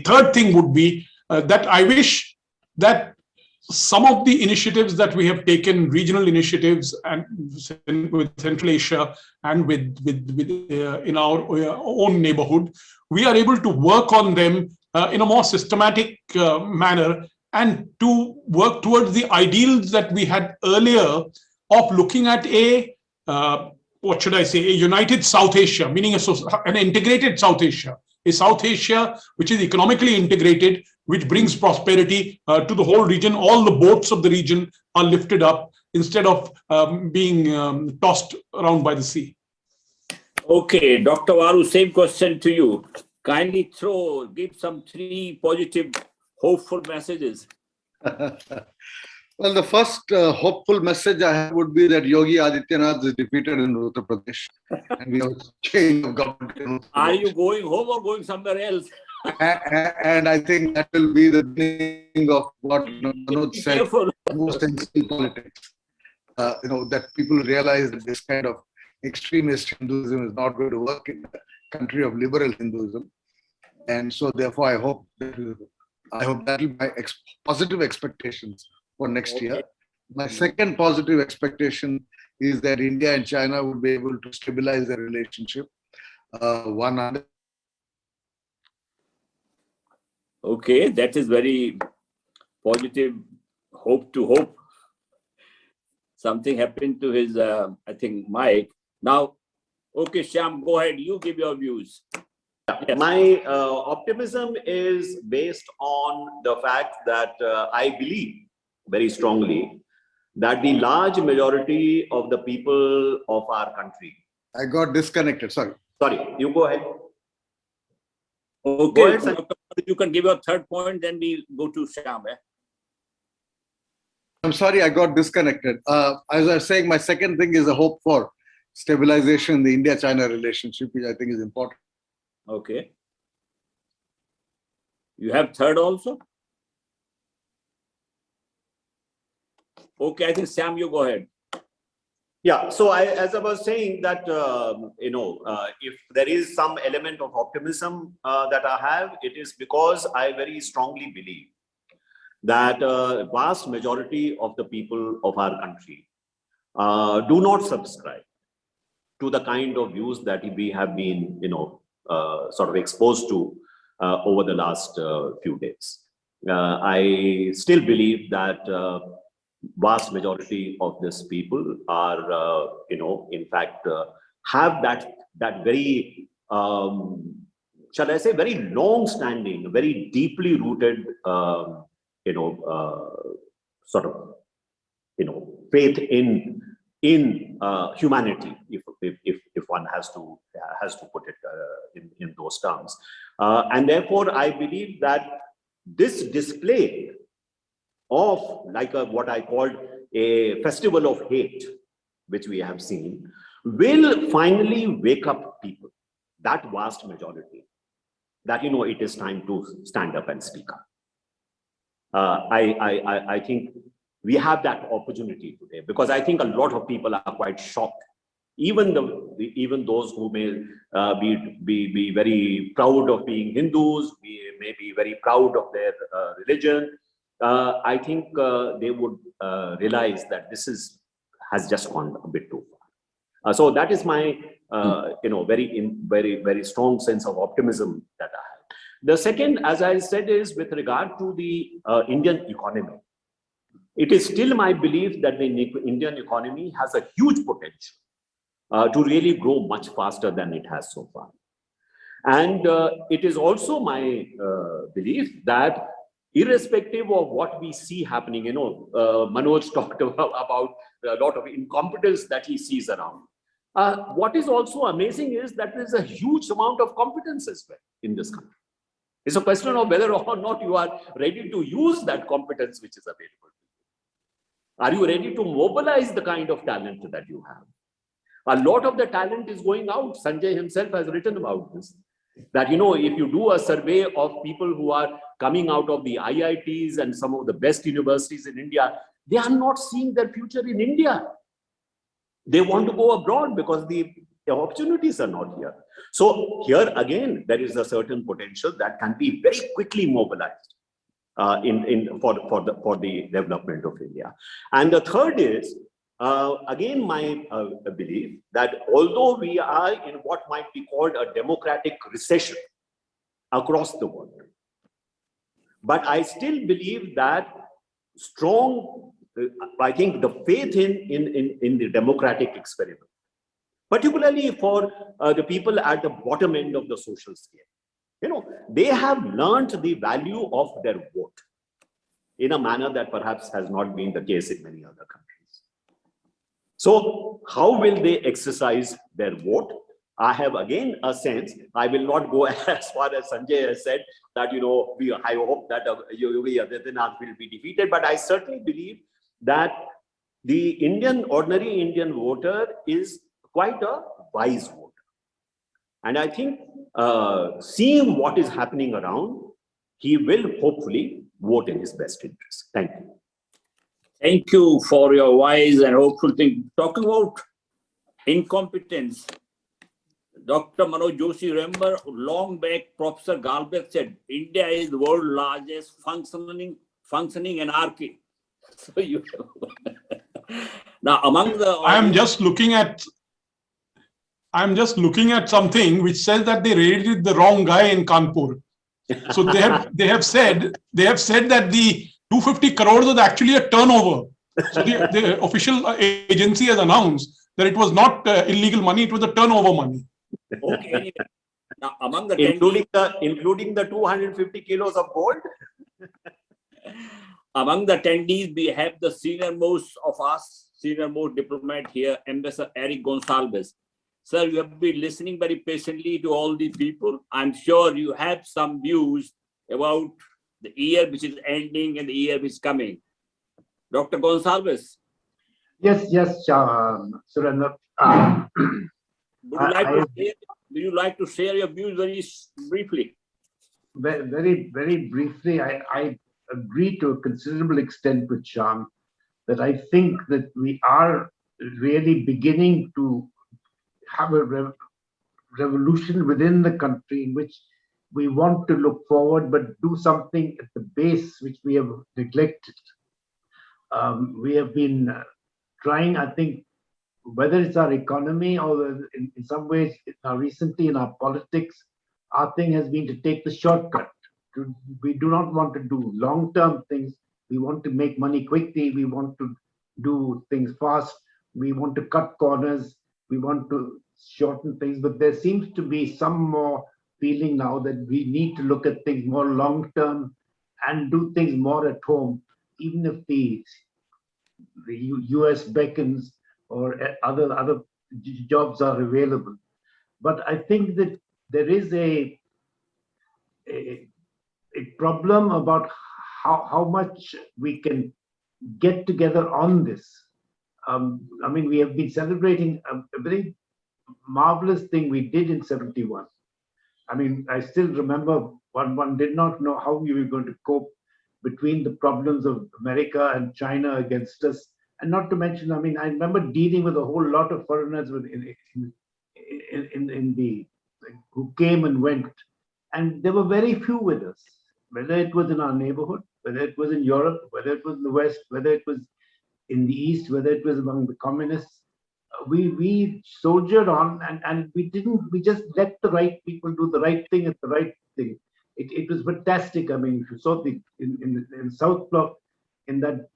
B: third thing would be that I wish that some of the initiatives that we have taken, regional initiatives, and with Central Asia and with in our own neighborhood, we are able to work on them in a more systematic manner, and to work towards the ideals that we had earlier of looking at a what should I say, a united South Asia, meaning an integrated South Asia, a South Asia which is economically integrated, which brings prosperity to the whole region. All the boats of the region are lifted up instead of being tossed around by the sea.
A: Okay, Dr. Baru, same question to you. Kindly give some 3 positive, hopeful messages.
C: Well, the first hopeful message I have would be that Yogi Adityanath is defeated in Uttar Pradesh, and we have a change of government.
A: Are you going home or going somewhere else?
C: And I think that will be the beginning of what Manoj said, most in politics. That people realize that this kind of extremist Hinduism is not going to work in a country of liberal Hinduism. And so therefore, I hope that will be my positive expectations for next year. My second positive expectation is that India and China will be able to stabilize their relationship.
A: Okay, that is very positive. Hope to hope. Something happened to his, I think, mic. Now, okay, Shyam, go ahead. You give your views.
D: Yes. My optimism is based on the fact that I believe very strongly that the large majority of the people of our country.
C: I got disconnected. Sorry,
D: you go ahead.
A: Okay, go ahead, you can give your third point, then we go to Shyam.
C: I'm sorry, I got disconnected. As I was saying, my second thing is a hope for stabilization in the India-China relationship, which I think is important.
A: Okay. You have third also? Okay, I think Shyam, you go ahead.
D: Yeah, so as I was saying that, if there is some element of optimism that I have, it is because I very strongly believe that vast majority of the people of our country do not subscribe to the kind of views that we have been, sort of exposed to over the last few days. I still believe that vast majority of these people are, in fact, have that very, shall I say, very long-standing, very deeply rooted, sort of, faith in humanity, if one has to put it in those terms, and therefore I believe that this display of what I called a festival of hate, which we have seen, will finally wake up people, that vast majority, that it is time to stand up and speak up. I think we have that opportunity today, because I think a lot of people are quite shocked. Even those who may be very proud of being Hindus, may be very proud of their religion. I think they would realize that this has just gone a bit too far. So that is my very strong sense of optimism that I have. The second, as I said, is with regard to the Indian economy. It is still my belief that the Indian economy has a huge potential to really grow much faster than it has so far. And it is also my belief that irrespective of what we see happening, Manoj talked about a lot of incompetence that he sees around. What is also amazing is that there is a huge amount of competence as well in this country. It's a question of whether or not you are ready to use that competence which is available. Are you ready to mobilize the kind of talent that you have? A lot of the talent is going out. Sanjay himself has written about this. That, if you do a survey of people who are coming out of the IITs and some of the best universities in India, they are not seeing their future in India. They want to go abroad because the opportunities are not here. So here again, there is a certain potential that can be very quickly mobilized for the development of India. And the third is, again, my belief that although we are in what might be called a democratic recession across the world, but I still believe that strong, I think the faith in the democratic experiment, particularly for the people at the bottom end of the social scale, they have learned the value of their vote in a manner that perhaps has not been the case in many other countries. So how will they exercise their vote? I have again a sense, I will not go as far as Sanjay has said that, I hope that Yogi Adityanath will be defeated, but I certainly believe that the ordinary Indian voter is quite a wise voter. And I think seeing what is happening around, he will hopefully vote in his best interest. Thank you.
A: Thank you for your wise and hopeful thing. Talking about incompetence, Dr. Manoj Joshi, remember long back, Professor Galbeck said, India is the world's largest functioning anarchy. So now among the...
B: I'm just looking at something which says that they raided the wrong guy in Kanpur. So they have said that the 250 crores was actually a turnover. So the official agency has announced that it was not illegal money, it was a turnover money.
A: Okay, anyway. Now among the
D: including the 250 kilos of gold.
A: Among the attendees, we have the senior most diplomat here, Ambassador Eric Gonsalves. Sir, you have been listening very patiently to all these people. I'm sure you have some views about the year which is ending and the year which is coming. Dr. Gonsalves.
E: Yes, Surendra.
A: Would you like to share your views very briefly?
E: Very, very briefly, I agree to a considerable extent with Shyam that I think that we are really beginning to have a revolution within the country in which we want to look forward but do something at the base which we have neglected. We have been trying, I think, whether it's our economy or in some ways recently in our politics, our thing has been to take the shortcut. We do not want to do long-term things. We want to make money quickly. We want to do things fast. We want to cut corners. We want to shorten things. But there seems to be some more feeling now that we need to look at things more long-term and do things more at home, even if the US beckons or other jobs are available. But I think that there is a problem about how much we can get together on this. I mean, we have been celebrating a very marvelous thing we did in 71. I mean, I still remember one did not know how we were going to cope between the problems of America and China against us. And not to mention, I mean, I remember dealing with a whole lot of foreigners who came and went. And there were very few with us, whether it was in our neighborhood, whether it was in Europe, whether it was in the West, whether it was in the East, whether it was among the communists. We soldiered on and we just let the right people do the right thing at the right thing. It was fantastic. I mean, if you saw in the South Block in that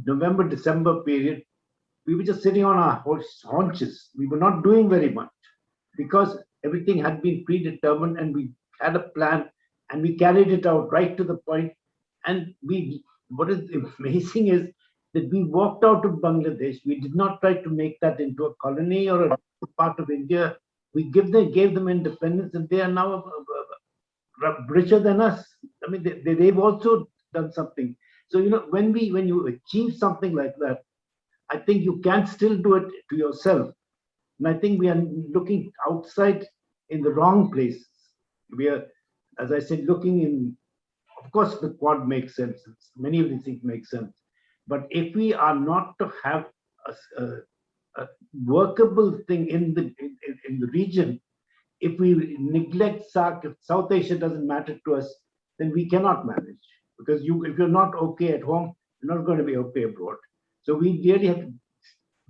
E: November, December period, we were just sitting on our haunches. We were not doing very much because everything had been predetermined and we had a plan and we carried it out right to the point. And what is amazing is that we walked out of Bangladesh. We did not try to make that into a colony or a part of India. We gave them independence and they are now richer than us. I mean, they've also done something. So, when you achieve something like that, I think you can still do it to yourself. And I think we are looking outside in the wrong places. We are, as I said, looking in, of course, the Quad makes sense. Many of these things make sense. But if we are not to have a workable thing in the region, if we neglect SAARC, if South Asia doesn't matter to us, then we cannot manage. Because if you're not okay at home, you're not going to be okay abroad. So we really have to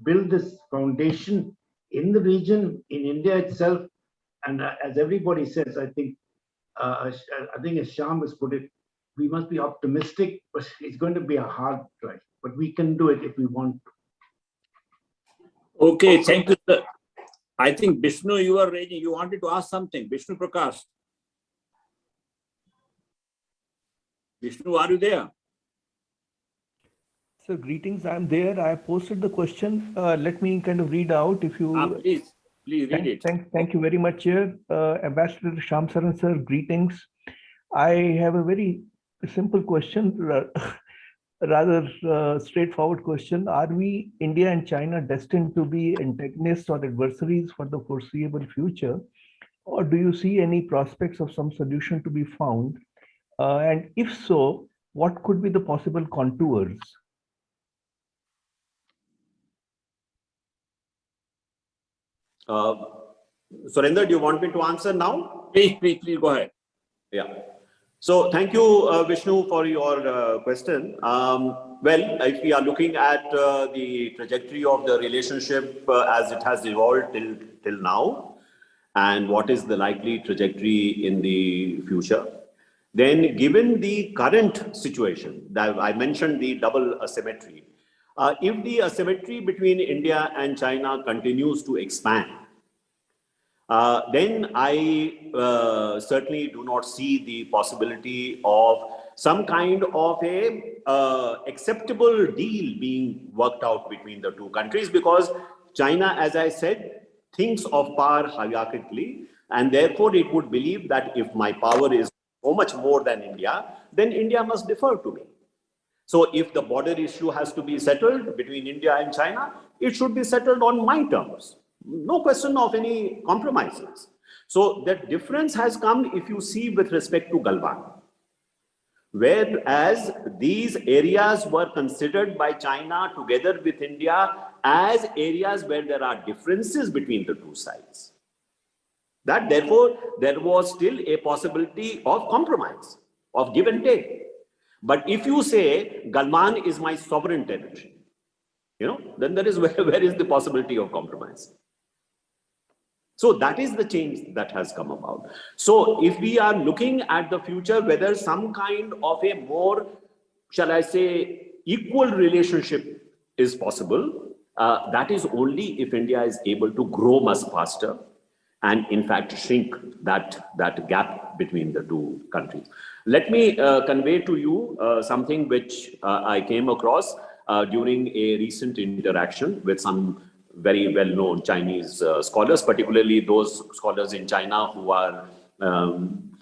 E: build this foundation in the region, in India itself. And as everybody says, I think as Shyam has put it, we must be optimistic, but it's going to be a hard drive. But we can do it if we want to.
A: Okay, thank you, sir. I think Vishnu, you are raising, you wanted to ask something. Vishnu Prakash. Vishnu, are you there?
F: So greetings, I'm there. I posted the question. Let me kind of read out if you.
A: Please read it.
F: Thank you very much, Chair. Ambassador Shyam Saran, sir, greetings. I have a very simple question, rather straightforward question. Are we, India and China, destined to be antagonists or adversaries for the foreseeable future? Or do you see any prospects of some solution to be found? And if so, what could be the possible contours?
D: Surinder, do you want me to answer now?
A: Please go ahead.
D: Yeah. So thank you, Vishnu, for your question. Well, if we are looking at the trajectory of the relationship as it has evolved till now, and what is the likely trajectory in the future, then given the current situation, that I mentioned the double asymmetry, if the asymmetry between India and China continues to expand, then I certainly do not see the possibility of some kind of a acceptable deal being worked out between the two countries, because China, as I said, thinks of power hierarchically, and therefore it would believe that if my power is so much more than India, then India must defer to me. So if the border issue has to be settled between India and China, it should be settled on my terms. No question of any compromises. So that difference has come, if you see, with respect to Galwan. Whereas these areas were considered by China together with India as areas where there are differences between the two sides. That therefore, there was still a possibility of compromise, of give and take. But if you say Galwan is my sovereign territory, then there is where is the possibility of compromise? So that is the change that has come about. So if we are looking at the future, whether some kind of a more, shall I say, equal relationship is possible, that is only if India is able to grow much faster and in fact shrink that gap between the two countries. Let me convey to you something which I came across during a recent interaction with some very well-known Chinese scholars, particularly those scholars in China who are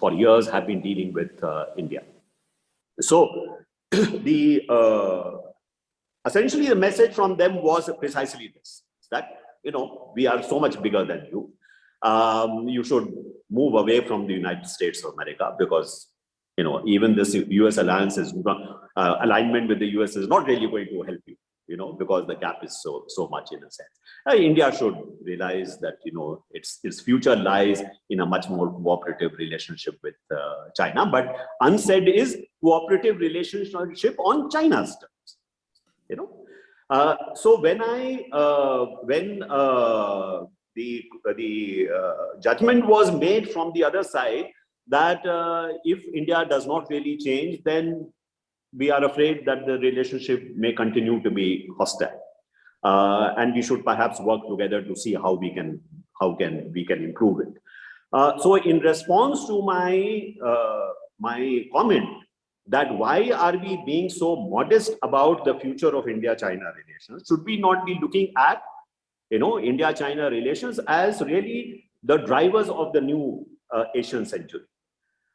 D: for years have been dealing with India. So essentially the message from them was precisely this, that we are so much bigger than you. You should move away from the United States of America, because even this US alliance is alignment with the US is not really going to help you, because the gap is so much in a sense. India should realize that its future lies in a much more cooperative relationship with China, but unsaid is cooperative relationship on China's terms. So when the judgment was made from the other side that if India does not really change, then we are afraid that the relationship may continue to be hostile, and we should perhaps work together to see how we can improve it. So in response to my comment that why are we being so modest about the future of India-China relations, should we not be looking at India-China relations as really the drivers of the new Asian century?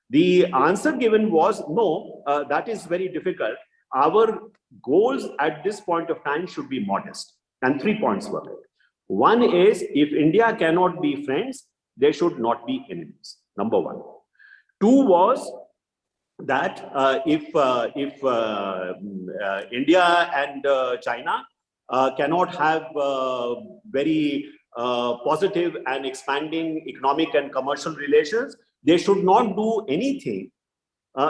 D: The answer given was no, that is very difficult. Our goals at this point of time should be modest, and 3 points were made. One is, if India cannot be friends, they should not be enemies, number one. Two was that if India and China cannot have very positive and expanding economic and commercial relations, they should not do anything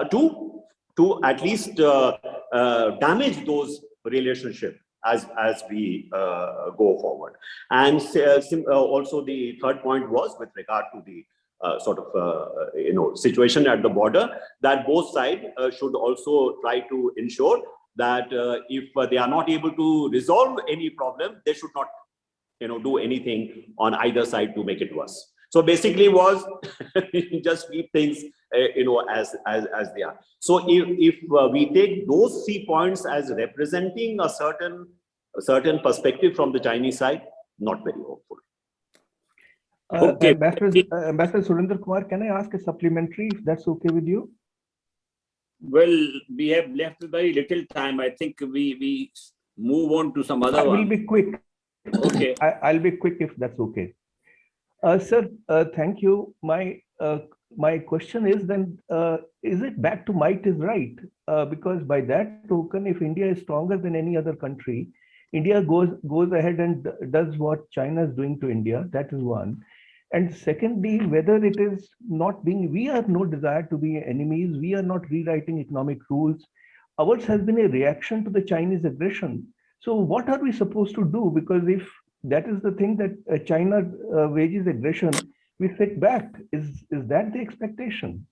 D: to to at least damage those relationships as we go forward. And also the third point was with regard to the situation at the border, that both sides should also try to ensure that if they are not able to resolve any problem, they should not do anything on either side to make it worse. So basically was just keep things as they are. So if we take those 3 points as representing a certain perspective from the Chinese side, not very hopeful.
A: Okay.
F: Ambassador Surinder Kumar, can I ask a supplementary, if that's okay with you?
A: Well, we have left very little time. I think we move on to some other
F: I will
A: one.
F: be quick.
A: Okay.
F: I'll be quick if that's okay. Sir, thank you. My question is then, is it back to might is right? Because by that token, if India is stronger than any other country, India goes ahead and does what China is doing to India. That is one. And secondly, whether it is not being, we have no desire to be enemies. We are not rewriting economic rules. Ours has been a reaction to the Chinese aggression. So what are we supposed to do? Because if that is the thing that China wages aggression, we sit back. Is that the expectation?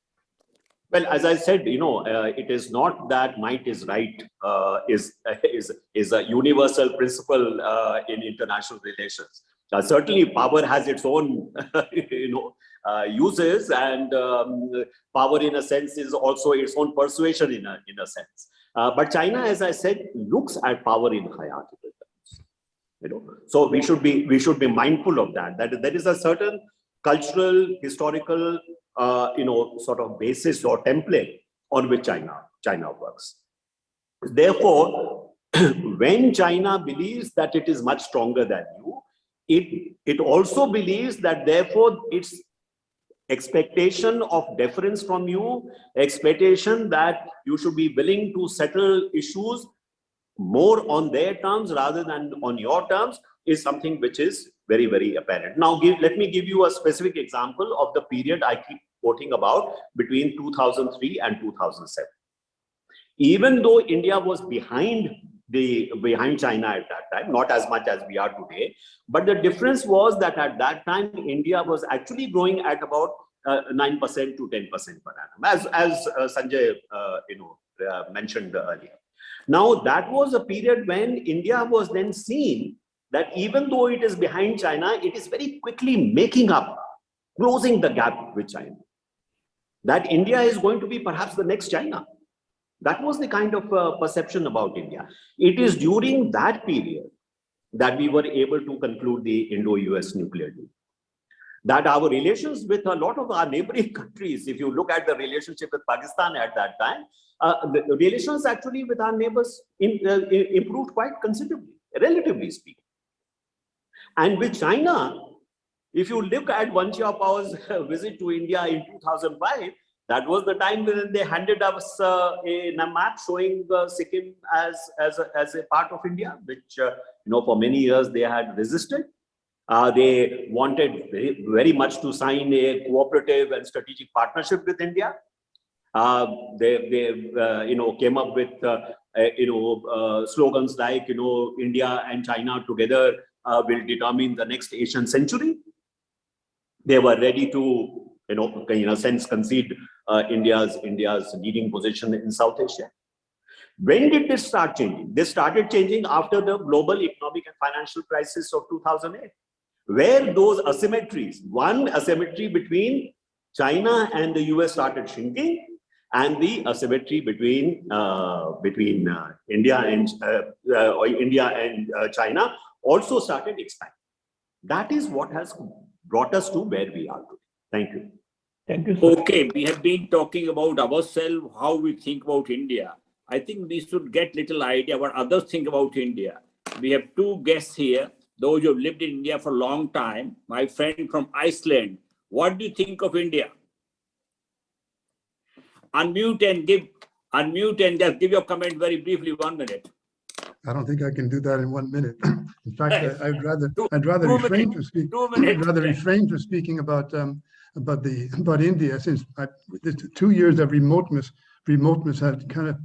D: Well, as I said, it is not that might is right is a universal principle in international relations. Certainly, power has its own, uses, and power, in a sense, is also its own persuasion in a sense. But China, as I said, looks at power in hierarchical terms. So we should be mindful of that. That there is a certain cultural, historical, sort of basis or template on which China works. Therefore, when China believes that it is much stronger than you, it also believes that therefore its expectation of deference from you, expectation that you should be willing to settle issues more on their terms rather than on your terms, is something which is very, very apparent. Now, let me give you a specific example of the period I keep quoting about between 2003 and 2007. Even though India was behind China at that time, not as much as we are today, but the difference was that at that time India was actually growing at about 9% to 10% per annum, as Sanjay mentioned earlier. Now that was a period when India was then seen that even though it is behind China, it is very quickly making up, closing the gap with China. That India is going to be perhaps the next China. That was the kind of perception about India. It is during that period that we were able to conclude the Indo-US nuclear deal. That our relations with a lot of our neighboring countries, if you look at the relationship with Pakistan at that time, the relations actually with our neighbors improved quite considerably, relatively speaking. And with China, if you look at Wan Xiaobao's visit to India in 2005, that was the time when they handed us a map showing Sikkim as a part of India, which for many years they had resisted. They wanted very much to sign a cooperative and strategic partnership with India. They came up with slogans like India and China together will determine the next Asian century. They were ready to in a sense concede India's leading position in South Asia. When did this start changing? This started changing after the global economic and financial crisis of 2008, where those asymmetries, one asymmetry between China and the US started shrinking, and the asymmetry between India and China also started expanding. That is what has brought us to where we are today. Thank you.
F: Thank you, sir.
A: Okay, we have been talking about ourselves, how we think about India. I think we should get little idea what others think about India. We have two guests here, those who have lived in India for a long time. My friend from Iceland, what do you think of India? Unmute and just give your comment very briefly, 1 minute.
G: I don't think I can do that in 1 minute. In fact, I'd rather refrain from speaking.
A: 2 minutes.
G: I'd rather refrain from speaking about India, since the 2 years of remoteness remoteness had kind of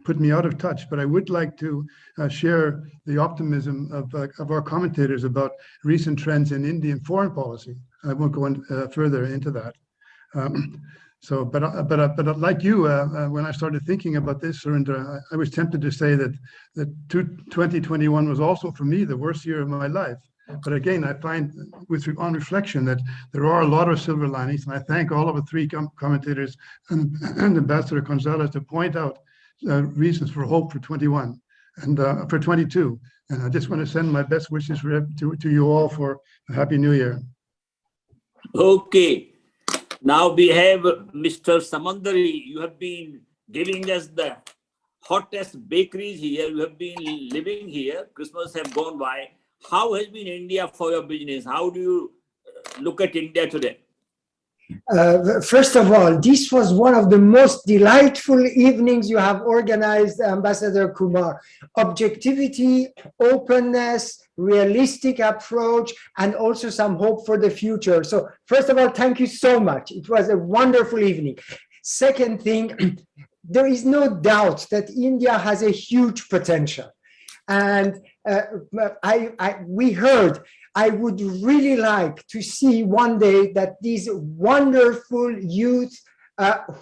G: put me out of touch, but I would like to share the optimism of our commentators about recent trends in Indian foreign policy. I won't go further into that. But like you, when I started thinking about this, Surinder, I was tempted to say that 2021 was also for me the worst year of my life. But again, I find on reflection that there are a lot of silver linings, and I thank all of the three commentators and Ambassador Gonzalez to point out reasons for hope for 21 and for 22. And I just want to send my best wishes to you all for a Happy New Year.
A: Okay. Now we have Mr. Samandari. You have been giving us the hottest bakeries here. You have been living here. Christmas have gone by. How has been India for your business? How do you look at India today?
H: First of all, this was one of the most delightful evenings you have organized, Ambassador Kumar. Objectivity, openness, realistic approach, and also some hope for the future. So first of all, thank you so much. It was a wonderful evening. Second thing, there is no doubt that India has a huge potential. And we heard, I would really like to see one day that these wonderful youth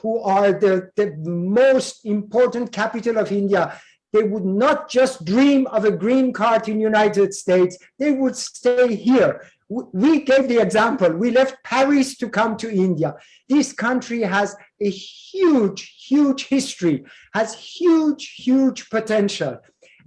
H: who are the most important capital of India, they would not just dream of a green card in the United States, they would stay here. We gave the example, we left Paris to come to India. This country has a huge, huge history, has huge, huge potential.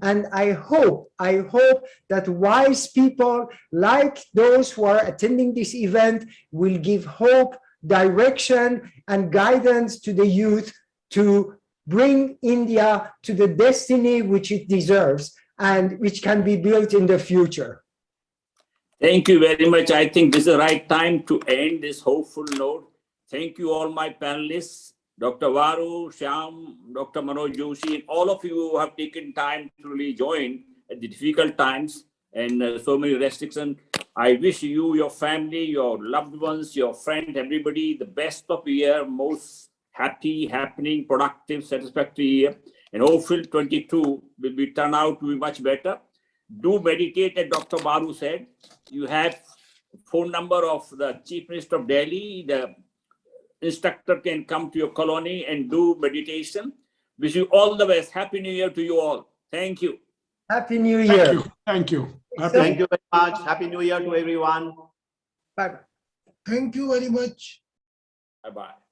H: And I hope that wise people like those who are attending this event will give hope, direction, and guidance to the youth to bring India to the destiny which it deserves and which can be built in the future.
A: Thank you very much. I think this is the right time to end this hopeful note. Thank you all my panelists. Dr. Baru, Shyam, Dr. Manoj Joshi, and all of you who have taken time to really join at the difficult times and so many restrictions. I wish you, your family, your loved ones, your friends, everybody, the best of the year, most happy, happening, productive, satisfactory year. And hopefully 22 will be turn out to be much better. Do meditate, as Dr. Baru said. You have phone number of the Chief Minister of Delhi. The instructor can come to your colony and do meditation. Wish you all the best. Happy New Year to you all. Thank you.
H: Happy New Year.
B: Thank you.
D: Thank you very much. Happy New Year to everyone.
H: Bye.
I: Thank you very much.
A: Bye-bye.